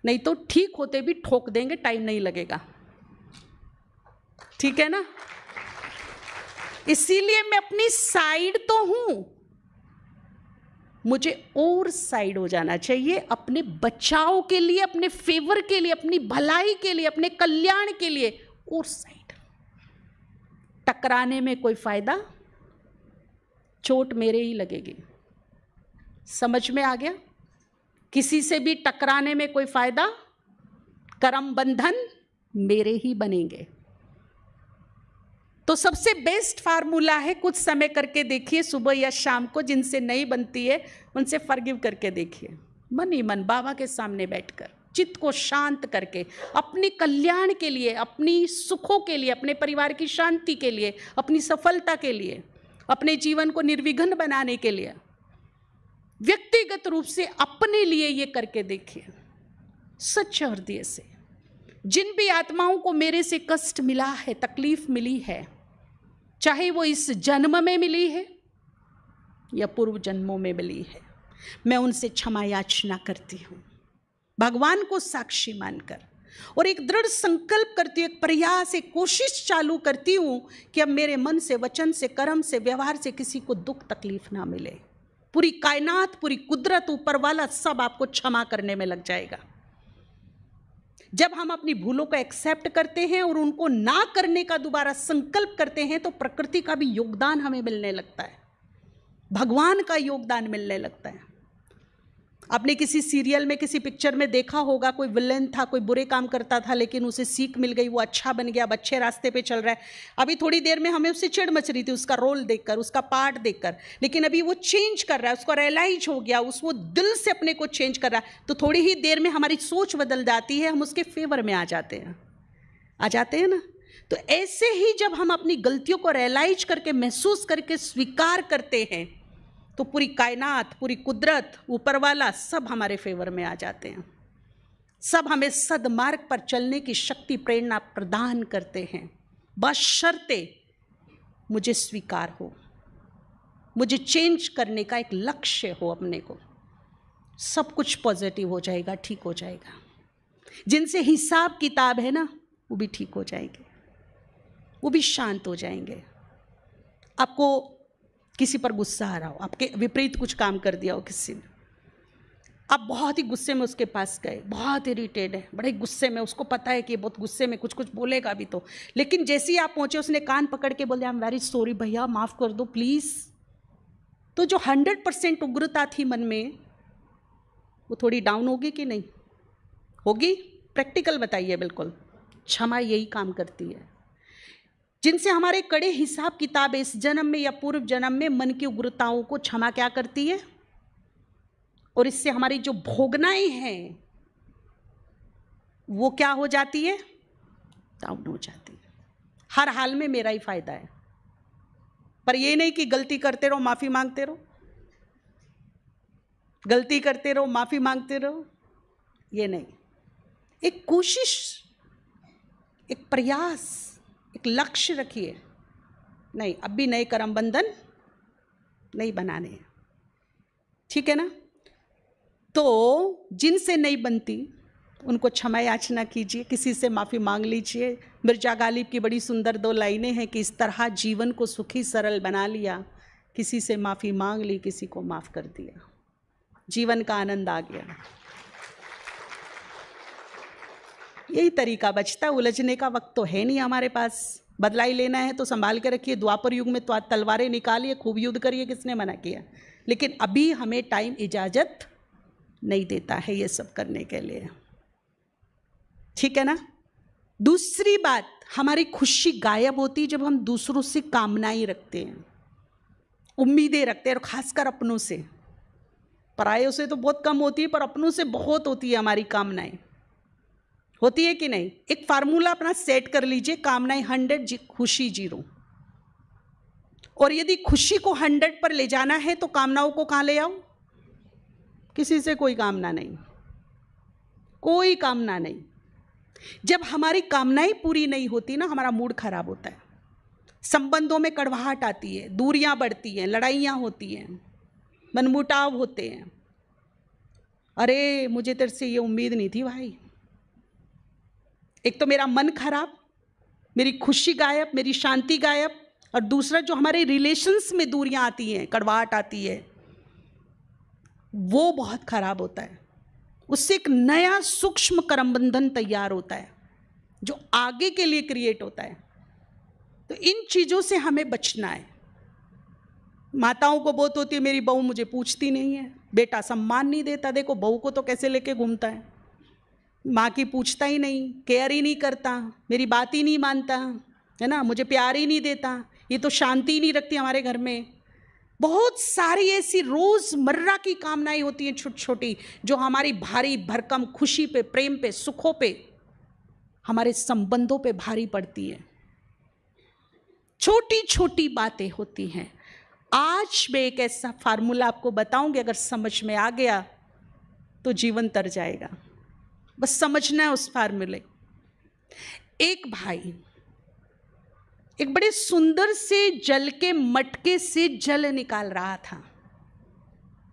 नहीं तो ठीक होते भी ठोक देंगे, टाइम नहीं लगेगा। ठीक है ना? इसीलिए मैं अपनी साइड तो हूं, मुझे और साइड हो जाना चाहिए, अपने बचाव के लिए, अपने फेवर के लिए, अपनी भलाई के लिए, अपने कल्याण के लिए और साइड। टकराने में कोई फायदा, चोट मेरे ही लगेगी। समझ में आ गया? किसी से भी टकराने में कोई फायदा, कर्म बंधन मेरे ही बनेंगे। तो सबसे बेस्ट फार्मूला है, कुछ समय करके देखिए, सुबह या शाम को, जिनसे नहीं बनती है उनसे फॉरगिव करके देखिए, मन ही मन बाबा के सामने बैठकर चित्त को शांत करके, अपने कल्याण के लिए, अपनी सुखों के लिए, अपने परिवार की शांति के लिए, अपनी सफलता के लिए, अपने जीवन को निर्विघ्न बनाने के लिए व्यक्तिगत रूप से अपने लिए ये करके देखिए सच्चे हृदय से। जिन भी आत्माओं को मेरे से कष्ट मिला है, तकलीफ मिली है, चाहे वो इस जन्म में मिली है या पूर्व जन्मों में मिली है, मैं उनसे क्षमा याचना करती हूँ भगवान को साक्षी मानकर, और एक दृढ़ संकल्प करती हूँ, एक प्रयास, एक कोशिश चालू करती हूँ कि अब मेरे मन से, वचन से, कर्म से, व्यवहार से किसी को दुख तकलीफ ना मिले। पूरी कायनात, पूरी कुदरत, ऊपर वाला सब आपको क्षमा करने में लग जाएगा। जब हम अपनी भूलों को एक्सेप्ट करते हैं और उनको ना करने का दोबारा संकल्प करते हैं तो प्रकृति का भी योगदान हमें मिलने लगता है, भगवान का योगदान मिलने लगता है। आपने किसी सीरियल में, किसी पिक्चर में देखा होगा, कोई विलेन था, कोई बुरे काम करता था, लेकिन उसे सीख मिल गई, वो अच्छा बन गया, अब अच्छे रास्ते पे चल रहा है। अभी थोड़ी देर में हमें उससे चिढ़ मच रही थी उसका रोल देखकर, उसका पार्ट देखकर, लेकिन अभी वो चेंज कर रहा है, उसको रियलाइज हो गया, वो दिल से अपने को चेंज कर रहा है, तो थोड़ी ही देर में हमारी सोच बदल जाती है, हम उसके फेवर में आ जाते हैं ना। तो ऐसे ही जब हम अपनी गलतियों को रियलाइज करके, महसूस करके स्वीकार करते हैं तो पूरी कायनात, पूरी कुदरत, ऊपर वाला सब हमारे फेवर में आ जाते हैं। सब हमें सदमार्ग पर चलने की शक्ति, प्रेरणा प्रदान करते हैं, बशर्ते मुझे स्वीकार हो, मुझे चेंज करने का एक लक्ष्य हो अपने को। सब कुछ पॉजिटिव हो जाएगा, ठीक हो जाएगा। जिनसे हिसाब किताब है ना, वो भी ठीक हो जाएंगे, वो भी शांत हो जाएंगे। आपको किसी पर गुस्सा आ रहा हो, आपके विपरीत कुछ काम कर दिया हो किसी ने, आप बहुत ही गुस्से में उसके पास गए, बहुत इरिटेट है, बड़े गुस्से में, उसको पता है कि बहुत गुस्से में कुछ बोलेगा भी तो, लेकिन जैसे ही आप पहुंचे उसने कान पकड़ के बोले आई एम वेरी सॉरी भैया, माफ़ कर दो प्लीज़, तो जो 100% उग्रता थी मन में वो थोड़ी डाउन होगी कि नहीं होगी? प्रैक्टिकल बताइए। बिल्कुल, क्षमा यही काम करती है। जिनसे हमारे कड़े हिसाब किताब इस जन्म में या पूर्व जन्म में, मन की उग्रताओं को क्षमा क्या करती है, और इससे हमारी जो भोगनाएं हैं वो क्या हो जाती है, डाउन हो जाती है। हर हाल में मेरा ही फायदा है, पर ये नहीं कि गलती करते रहो माफी मांगते रहो, गलती करते रहो माफी मांगते रहो, ये नहीं। एक कोशिश, एक प्रयास, एक लक्ष्य रखिए, नहीं अब भी नए कर्म बंधन नहीं बनाने हैं, ठीक है ना। तो जिनसे नहीं बनती उनको क्षमा याचना कीजिए, किसी से माफ़ी मांग लीजिए। मिर्जा गालिब की बड़ी सुंदर 2 लाइनें हैं कि इस तरह जीवन को सुखी सरल बना लिया, किसी से माफ़ी मांग ली, किसी को माफ़ कर दिया, जीवन का आनंद आ गया। यही तरीका बचता है, उलझने का वक्त तो है नहीं हमारे पास। बदलाई लेना है तो संभाल के रखिए, द्वापर युग में तो तलवारें निकालिए, खूब युद्ध करिए, किसने मना किया, लेकिन अभी हमें टाइम इजाज़त नहीं देता है ये सब करने के लिए, ठीक है ना। दूसरी बात, हमारी खुशी गायब होती है जब हम दूसरों से कामनाएं रखते हैं, उम्मीदें रखते हैं, और खासकर अपनों से। परायों से तो बहुत कम होती है, पर अपनों से बहुत होती है हमारी कामनाएं, होती है कि नहीं। एक फार्मूला अपना सेट कर लीजिए, कामनाएं 100, खुशी 0। और यदि खुशी को 100 पर ले जाना है तो कामनाओं को कहाँ ले आओ? किसी से कोई कामना नहीं, कोई कामना नहीं। जब हमारी कामनाएं पूरी नहीं होती ना, हमारा मूड खराब होता है, संबंधों में कड़वाहट आती है, दूरियां बढ़ती हैं, लड़ाइयाँ होती हैं, मनमुटाव होते हैं। अरे मुझे तेरे से ये उम्मीद नहीं थी भाई। एक तो मेरा मन खराब, मेरी खुशी गायब, मेरी शांति गायब, और दूसरा जो हमारे रिलेशंस में दूरियां आती हैं, कड़वाहट आती है, वो बहुत खराब होता है। उससे एक नया सूक्ष्म कर्मबंधन तैयार होता है जो आगे के लिए क्रिएट होता है। तो इन चीज़ों से हमें बचना है। माताओं को बहुत होती है, मेरी बहू मुझे पूछती नहीं है, बेटा सम्मान नहीं देता, देखो बहू को तो कैसे लेके घूमता है, माँ की पूछता ही नहीं, केयर ही नहीं करता, मेरी बात ही नहीं मानता है ना, मुझे प्यार ही नहीं देता, ये तो शांति ही नहीं रखती हमारे घर में। बहुत सारी ऐसी रोजमर्रा की कामनाएं होती हैं छोटी छोटी, जो हमारी भारी भरकम खुशी पे, प्रेम पे, सुखों पे, हमारे संबंधों पे भारी पड़ती है। छोटी छोटी बातें होती हैं। आज मैं एक ऐसा फार्मूला आपको बताऊंगी, अगर समझ में आ गया तो जीवन तर जाएगा। बस समझना है उस फार्मूले। एक भाई एक बड़े सुंदर से जल के मटके से जल निकाल रहा था।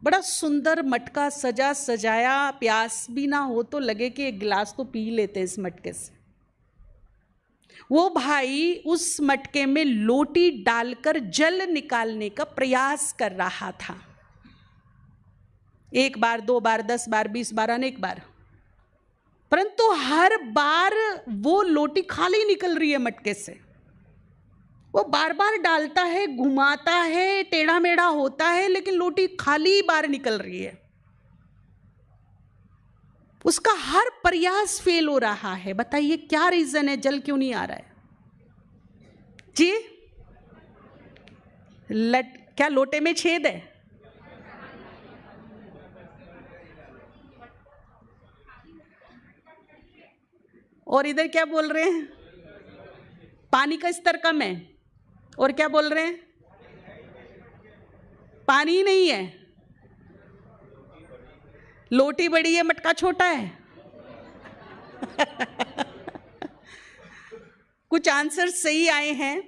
बड़ा सुंदर मटका, सजा सजाया, प्यास भी ना हो तो लगे कि एक गिलास तो पी लेते इस मटके से। वो भाई उस मटके में लोटी डालकर जल निकालने का प्रयास कर रहा था। 1 बार, 2 बार, 10 बार, 20 बार, अनेक बार, परंतु हर बार वो लोटी खाली निकल रही है मटके से। वो बार बार डालता है, घुमाता है, टेढ़ा मेढ़ा होता है, लेकिन लोटी खाली बार निकल रही है। उसका हर प्रयास फेल हो रहा है। बताइए क्या रीजन है, जल क्यों नहीं आ रहा है जी? क्या लोटे में छेद है? और इधर क्या बोल रहे हैं? पानी का स्तर कम है। और क्या बोल रहे हैं? पानी ही नहीं है। लोटी बड़ी है, मटका छोटा है। कुछ आंसर सही आए हैं।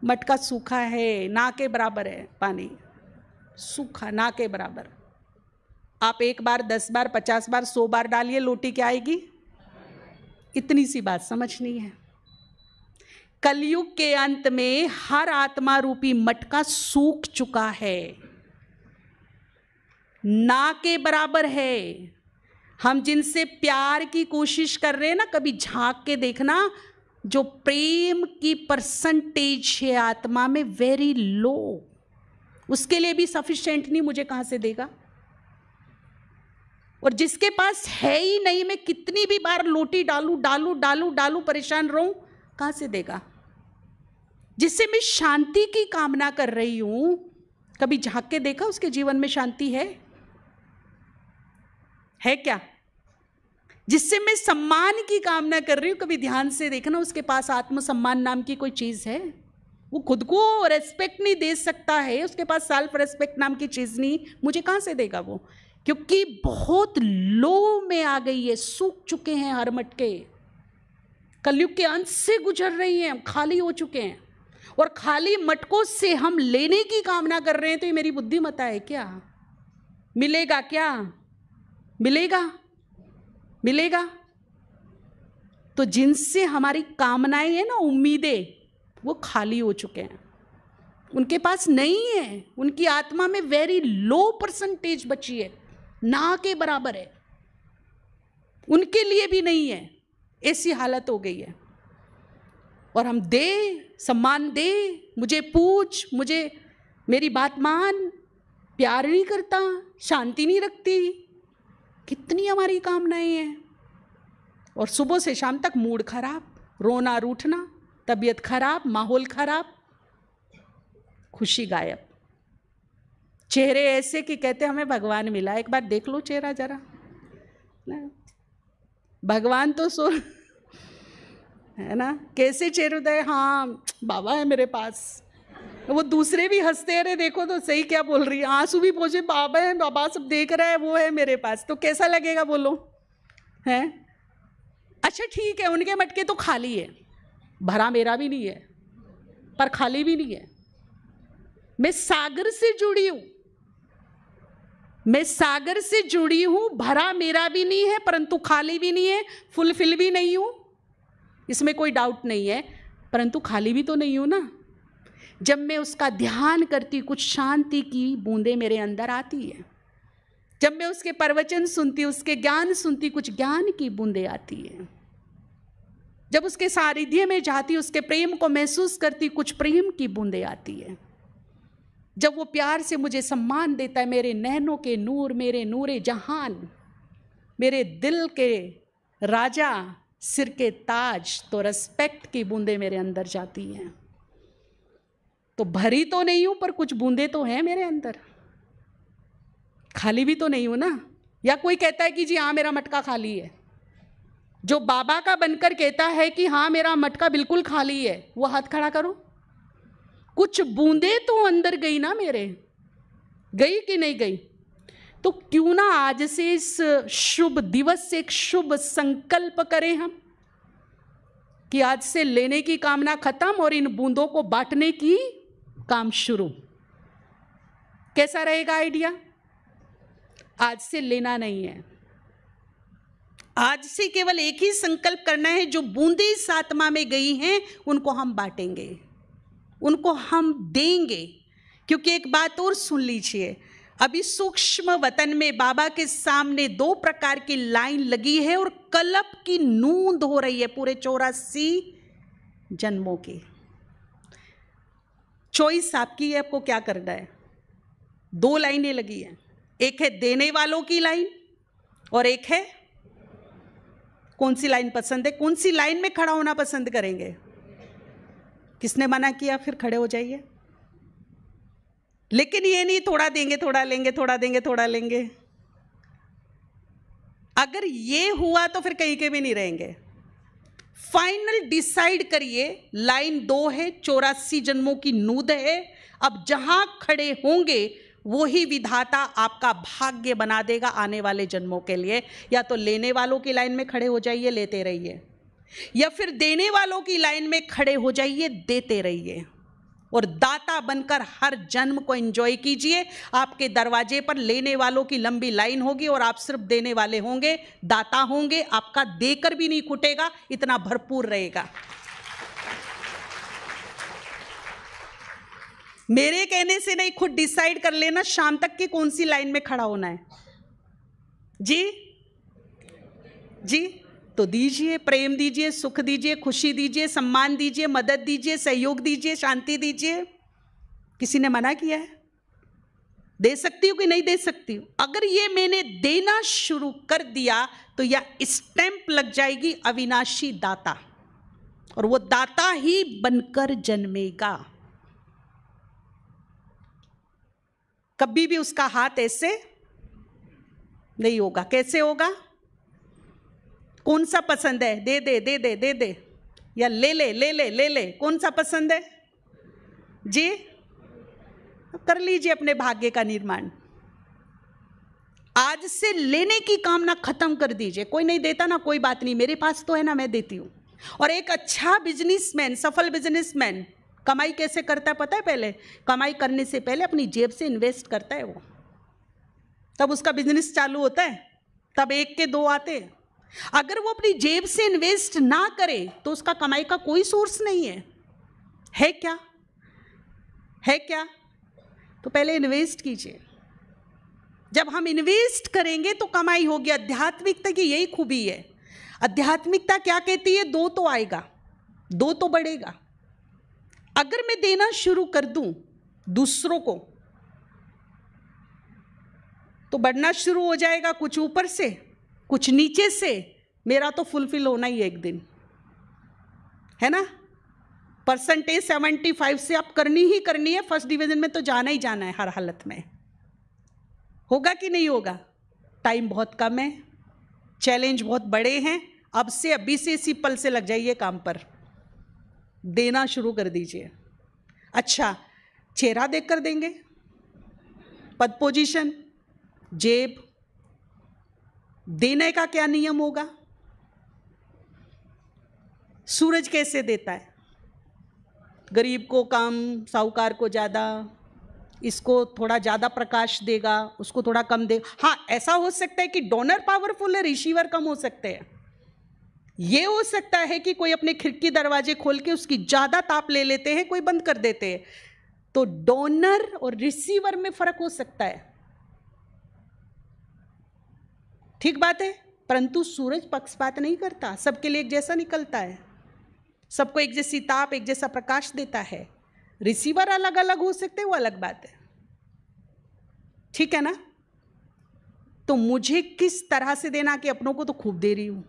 मटका सूखा है, ना के बराबर है पानी, सूखा ना के बराबर। आप 1 बार, 10 बार, 50 बार, 100 बार डालिए, लोटी क्या आएगी? इतनी सी बात समझनी है। कलयुग के अंत में हर आत्मा रूपी मटका सूख चुका है, ना के बराबर है। हम जिनसे प्यार की कोशिश कर रहे हैं ना, कभी झांक के देखना, जो प्रेम की परसेंटेज है आत्मा में वेरी लो। उसके लिए भी सफिशिएंट नहीं, मुझे कहां से देगा? और जिसके पास है ही नहीं, मैं कितनी भी बार लोटी डालूं डालूं डालूं डालूं, परेशान रहूं, कहां से देगा? जिससे मैं शांति की कामना कर रही हूं, कभी झांक के देखा उसके जीवन में शांति है क्या? जिससे मैं सम्मान की कामना कर रही हूं, कभी ध्यान से देखना उसके पास आत्मसम्मान नाम की कोई चीज है? वो खुद को रेस्पेक्ट नहीं दे सकता है, उसके पास सेल्फ रेस्पेक्ट नाम की चीज नहीं, मुझे कहां से देगा वो? क्योंकि बहुत लो में आ गई है, सूख चुके हैं हर मटके। कलयुग के अंत से गुजर रही हैं, खाली हो चुके हैं। और खाली मटकों से हम लेने की कामना कर रहे हैं, तो ये मेरी बुद्धिमत्ता है क्या? मिलेगा क्या? मिलेगा? तो जिनसे हमारी कामनाएं हैं ना, उम्मीदें, वो खाली हो चुके हैं, उनके पास नहीं है। उनकी आत्मा में वेरी लो परसेंटेज बची है, ना के बराबर है, उनके लिए भी नहीं है। ऐसी हालत हो गई है। और हम दे, सम्मान दे, मुझे पूछ, मुझे मेरी बात मान, प्यार नहीं करता, शांति नहीं रखती, कितनी हमारी कामनाएं हैं। और सुबह से शाम तक मूड खराब, रोना रूठना, तबीयत खराब, माहौल खराब, खुशी गायब। चेहरे ऐसे कि कहते हमें भगवान मिला। एक बार देख लो चेहरा जरा, भगवान तो सो है ना, कैसे चेहरे होता है, हाँ बाबा है मेरे पास। वो दूसरे भी हंसते, अरे देखो तो सही क्या बोल रही है, आंसू भी पहुंचे, बाबा है, बाबा सब देख रहा है, वो है मेरे पास, तो कैसा लगेगा बोलो? है अच्छा ठीक है, उनके मटके तो खाली है, भरा मेरा भी नहीं है, पर खाली भी नहीं है। मैं सागर से जुड़ी हूं, मैं सागर से जुड़ी हूं, भरा मेरा भी नहीं है, परंतु खाली भी नहीं है, फुलफिल भी नहीं हूं, इसमें कोई डाउट नहीं है, परंतु खाली भी तो नहीं हूं ना। जब मैं उसका ध्यान करती, कुछ शांति की बूंदें मेरे अंदर आती है। जब मैं उसके प्रवचन सुनती, उसके ज्ञान सुनती, कुछ ज्ञान की बूंदें आती है। जब उसके सानिध्य में जाती, उसके प्रेम को महसूस करती, कुछ प्रेम की बूंदें आती है। जब वो प्यार से मुझे सम्मान देता है, मेरे नैनों के नूर, मेरे नूरे जहान, मेरे दिल के राजा, सिर के ताज, तो रेस्पेक्ट की बूंदें मेरे अंदर जाती हैं। तो भरी तो नहीं हूं, पर कुछ बूंदे तो हैं मेरे अंदर, खाली भी तो नहीं हूं ना। या कोई कहता है कि जी हाँ मेरा मटका खाली है, जो बाबा का बनकर कहता है कि हाँ मेरा मटका बिल्कुल खाली है, वो हाथ खड़ा करो। कुछ बूंदे तो अंदर गई ना मेरे, गई कि नहीं गई? तो क्यों ना आज से इस शुभ दिवस से एक शुभ संकल्प करें हम कि आज से लेने की कामना खत्म और इन बूंदों को बांटने की काम शुरू। कैसा रहेगा आइडिया? आज से लेना नहीं है, आज से केवल एक ही संकल्प करना है, जो बूंदे इस आत्मा में गई हैं उनको हम बांटेंगे, उनको हम देंगे। क्योंकि एक बात और सुन लीजिए, अभी सूक्ष्म वतन में बाबा के सामने 2 प्रकार की लाइन लगी है और कलप की नूंद हो रही है पूरे 84 जन्मों की। चॉइस आपकी है, आपको क्या करना है। 2 लाइनें लगी हैं, एक है देने वालों की लाइन और एक है, कौन सी लाइन पसंद है? कौन सी लाइन में खड़ा होना पसंद करेंगे? किसने मना किया? फिर खड़े हो जाइए। लेकिन ये नहीं थोड़ा देंगे थोड़ा लेंगे, थोड़ा देंगे थोड़ा लेंगे। अगर ये हुआ तो फिर कहीं के भी नहीं रहेंगे। फाइनल डिसाइड करिए, लाइन 2 है, 84 जन्मों की नूद है। अब जहां खड़े होंगे वो ही विधाता आपका भाग्य बना देगा आने वाले जन्मों के लिए। या तो लेने वालों की लाइन में खड़े हो जाइए, लेते रहिए, या फिर देने वालों की लाइन में खड़े हो जाइए, देते रहिए, और दाता बनकर हर जन्म को एंजॉय कीजिए। आपके दरवाजे पर लेने वालों की लंबी लाइन होगी और आप सिर्फ देने वाले होंगे, दाता होंगे। आपका देकर भी नहीं खुटेगा, इतना भरपूर रहेगा। मेरे कहने से नहीं, खुद डिसाइड कर लेना शाम तक की कौन सी लाइन में खड़ा होना है। जी जी, तो दीजिए, प्रेम दीजिए, सुख दीजिए, खुशी दीजिए, सम्मान दीजिए, मदद दीजिए, सहयोग दीजिए, शांति दीजिए। किसी ने मना किया है? दे सकती हूं कि नहीं दे सकती हूं? अगर ये मैंने देना शुरू कर दिया तो यह स्टैंप लग जाएगी अविनाशी दाता, और वो दाता ही बनकर जन्मेगा। कभी भी उसका हाथ ऐसे नहीं होगा। कैसे होगा? कौन सा पसंद है? दे दे दे दे दे दे, या ले ले ले ले ले ले, कौन सा पसंद है जी? कर लीजिए अपने भाग्य का निर्माण। आज से लेने की कामना खत्म कर दीजिए। कोई नहीं देता ना, कोई बात नहीं, मेरे पास तो है ना, मैं देती हूं। और एक अच्छा बिजनेसमैन, सफल बिजनेसमैन कमाई कैसे करता है पता है? पहले कमाई करने से पहले अपनी जेब से इन्वेस्ट करता है वो, तब उसका बिजनेस चालू होता है, तब 1 के 2 आते हैं। अगर वो अपनी जेब से इन्वेस्ट ना करे तो उसका कमाई का कोई सोर्स नहीं है। है क्या? है क्या? तो पहले इन्वेस्ट कीजिए। जब हम इन्वेस्ट करेंगे तो कमाई होगी। आध्यात्मिकता की यही खूबी है। आध्यात्मिकता क्या कहती है? 2 तो आएगा, 2 तो बढ़ेगा। अगर मैं देना शुरू कर दूं दूसरों को तो बढ़ना शुरू हो जाएगा, कुछ ऊपर से कुछ नीचे से। मेरा तो फुलफिल होना ही एक दिन है ना। परसेंटेज 75 से आप करनी ही करनी है, फर्स्ट डिवीजन में तो जाना ही जाना है हर हालत में। होगा कि नहीं होगा? टाइम बहुत कम है, चैलेंज बहुत बड़े हैं। अब से अभी से इसी पल से लग जाइए काम पर, देना शुरू कर दीजिए। अच्छा, चेहरा देखकर देंगे, पद पोजीशन, जेब, देने का क्या नियम होगा? सूरज कैसे देता है? गरीब को कम, साहूकार को ज़्यादा, इसको थोड़ा ज़्यादा प्रकाश देगा, उसको थोड़ा कम देगा। हाँ, ऐसा हो सकता है कि डोनर पावरफुल है, रिसीवर कम हो सकते हैं। ये हो सकता है कि कोई अपने खिड़की दरवाजे खोल के उसकी ज़्यादा ताप ले लेते हैं, कोई बंद कर देते हैं। तो डोनर और रिसीवर में फर्क हो सकता है, ठीक बात है। परंतु सूरज पक्षपात नहीं करता, सबके लिए एक जैसा निकलता है, सबको एक जैसी ताप, एक जैसा प्रकाश देता है। रिसीवर अलग अलग हो सकते हैं, वो अलग बात है, ठीक है ना। तो मुझे किस तरह से देना कि अपनों को तो खूब दे रही हूं,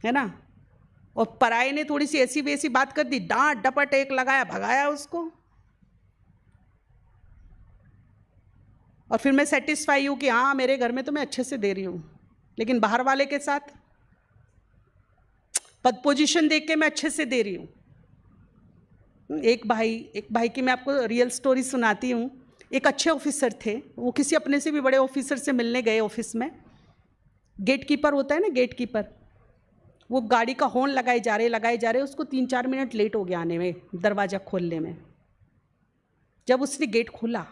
है ना, और पराये ने थोड़ी सी ऐसी वैसी बात कर दी, डांट डपट एक लगाया, भगाया उसको। और फिर मैं सेटिस्फाई हूँ कि हाँ मेरे घर में तो मैं अच्छे से दे रही हूँ, लेकिन बाहर वाले के साथ पद पोजीशन देख के मैं अच्छे से दे रही हूँ। एक भाई की मैं आपको रियल स्टोरी सुनाती हूँ। एक अच्छे ऑफिसर थे, वो किसी अपने से भी बड़े ऑफिसर से मिलने गए ऑफिस में। गेट कीपर होता है ना, गेट कीपर, वो गाड़ी का हॉर्न लगाए जा रहे, उसको 3-4 मिनट लेट हो गया आने में, दरवाज़ा खोलने में। जब उसने गेट खोला,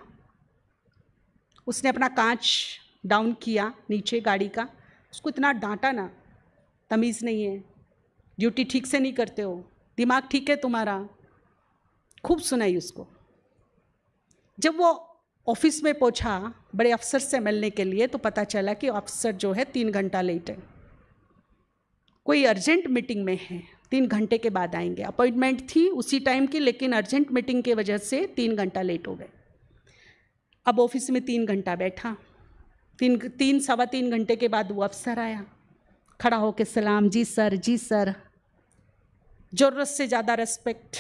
उसने अपना कांच डाउन किया नीचे गाड़ी का, उसको इतना डांटा ना, तमीज़ नहीं है, ड्यूटी ठीक से नहीं करते हो, दिमाग ठीक है तुम्हारा, खूब सुनाई उसको। जब वो ऑफिस में पहुंचा बड़े अफसर से मिलने के लिए, तो पता चला कि अफसर जो है 3 घंटा लेट है, कोई अर्जेंट मीटिंग में है, 3 घंटे के बाद आएंगे। अपॉइंटमेंट थी उसी टाइम की, लेकिन अर्जेंट मीटिंग की वजह से 3 घंटा लेट हो गए। अब ऑफिस में 3 घंटा बैठा, 3-3 घंटे के बाद वो अफसर आया, खड़ा होकर सलाम, जी सर, जी सर, जरूरत से ज़्यादा रेस्पेक्ट।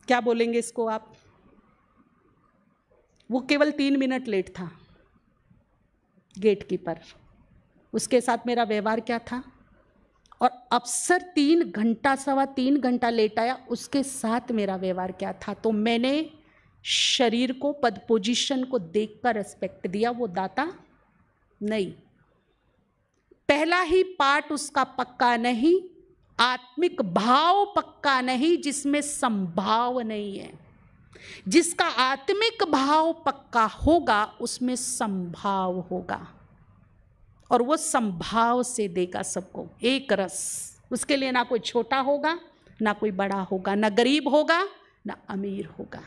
क्या बोलेंगे इसको आप? वो केवल 3 मिनट लेट था, गेट कीपर। उसके साथ मेरा व्यवहार क्या था? और अफसर 3 घंटा, 3.25 घंटा लेट आया, उसके साथ मेरा व्यवहार क्या था? तो मैंने शरीर को, पद पोजीशन को देखकर रेस्पेक्ट दिया, वो दाता नहीं। पहला ही पार्ट उसका पक्का नहीं, आत्मिक भाव पक्का नहीं, जिसमें संभाव नहीं है। जिसका आत्मिक भाव पक्का होगा उसमें संभाव होगा, और वो संभाव से देगा सबको एक रस। उसके लिए ना कोई छोटा होगा, ना कोई बड़ा होगा, ना गरीब होगा, ना अमीर होगा,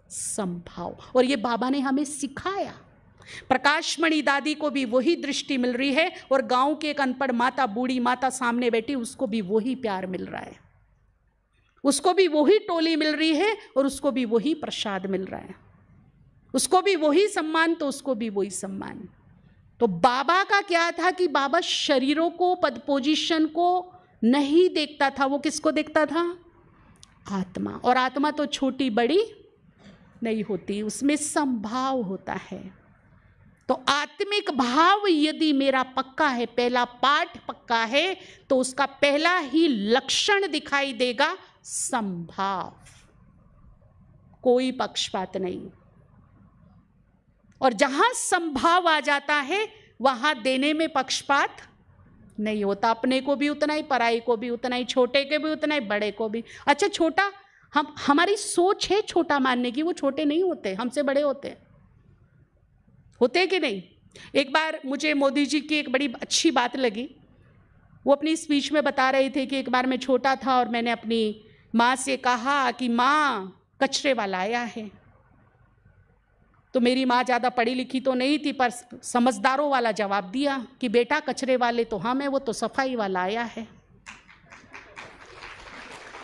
संभाव। और ये बाबा ने हमें सिखाया। प्रकाशमणि दादी को भी वही दृष्टि मिल रही है, और गांव की एक अनपढ़ माता, बूढ़ी माता सामने बैठी, उसको भी वही प्यार मिल रहा है, उसको भी वही टोली मिल रही है, और उसको भी वही प्रसाद मिल रहा है, उसको भी वही सम्मान, तो उसको भी वही सम्मान। तो बाबा का क्या था कि बाबा शरीरों को, पद पोजीशन को नहीं देखता था, वो किसको देखता था? आत्मा। और आत्मा तो छोटी बड़ी नहीं होती, उसमें संभाव होता है। तो आत्मिक भाव यदि मेरा पक्का है, पहला पार्ट पक्का है, तो उसका पहला ही लक्षण दिखाई देगा संभाव, कोई पक्षपात नहीं। और जहां संभाव आ जाता है वहां देने में पक्षपात नहीं होता। अपने को भी उतना ही, पराई को भी उतना ही, छोटे के भी उतना ही, बड़े को भी। अच्छा, छोटा, हमारी सोच है छोटा मानने की, वो छोटे नहीं होते, हमसे बड़े होते होते कि नहीं? एक बार मुझे मोदी जी की एक बड़ी अच्छी बात लगी। वो अपनी स्पीच में बता रहे थे कि एक बार मैं छोटा था और मैंने अपनी माँ से कहा कि माँ, कचरे वाला आया है। तो मेरी माँ ज़्यादा पढ़ी लिखी तो नहीं थी, पर समझदारों वाला जवाब दिया कि बेटा, कचरे वाले तो हम हैं, वो तो सफाई वाला आया है।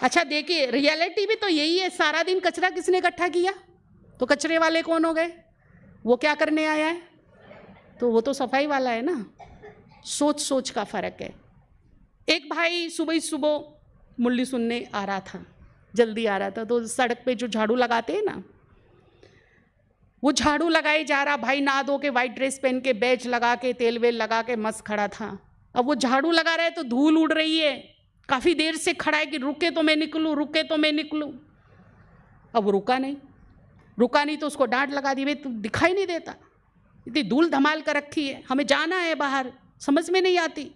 अच्छा देखिए, रियलिटी भी तो यही है। सारा दिन कचरा किसने इकट्ठा किया? तो कचरे वाले कौन हो गए? वो क्या करने आया है? तो वो तो सफाई वाला है ना। सोच का फर्क है। एक भाई सुबह सुबह मुरली सुनने आ रहा था, जल्दी आ रहा था, तो सड़क पे जो झाड़ू लगाते हैं ना, वो झाड़ू लगाए जा रहा। भाई नहा धो के, वाइट ड्रेस पहन के, बैच लगा के, तेल वेल लगा के मस्त खड़ा था। अब वो झाड़ू लगा रहा है तो धूल उड़ रही है, काफी देर से खड़ा है कि रुके तो मैं निकलूं, रुके तो मैं निकलूं। अब वो रुका नहीं तो उसको डांट लगा दी, भाई तू दिखाई नहीं देता, इतनी धूल धमाल कर रखी है, हमें जाना है बाहर, समझ में नहीं आती।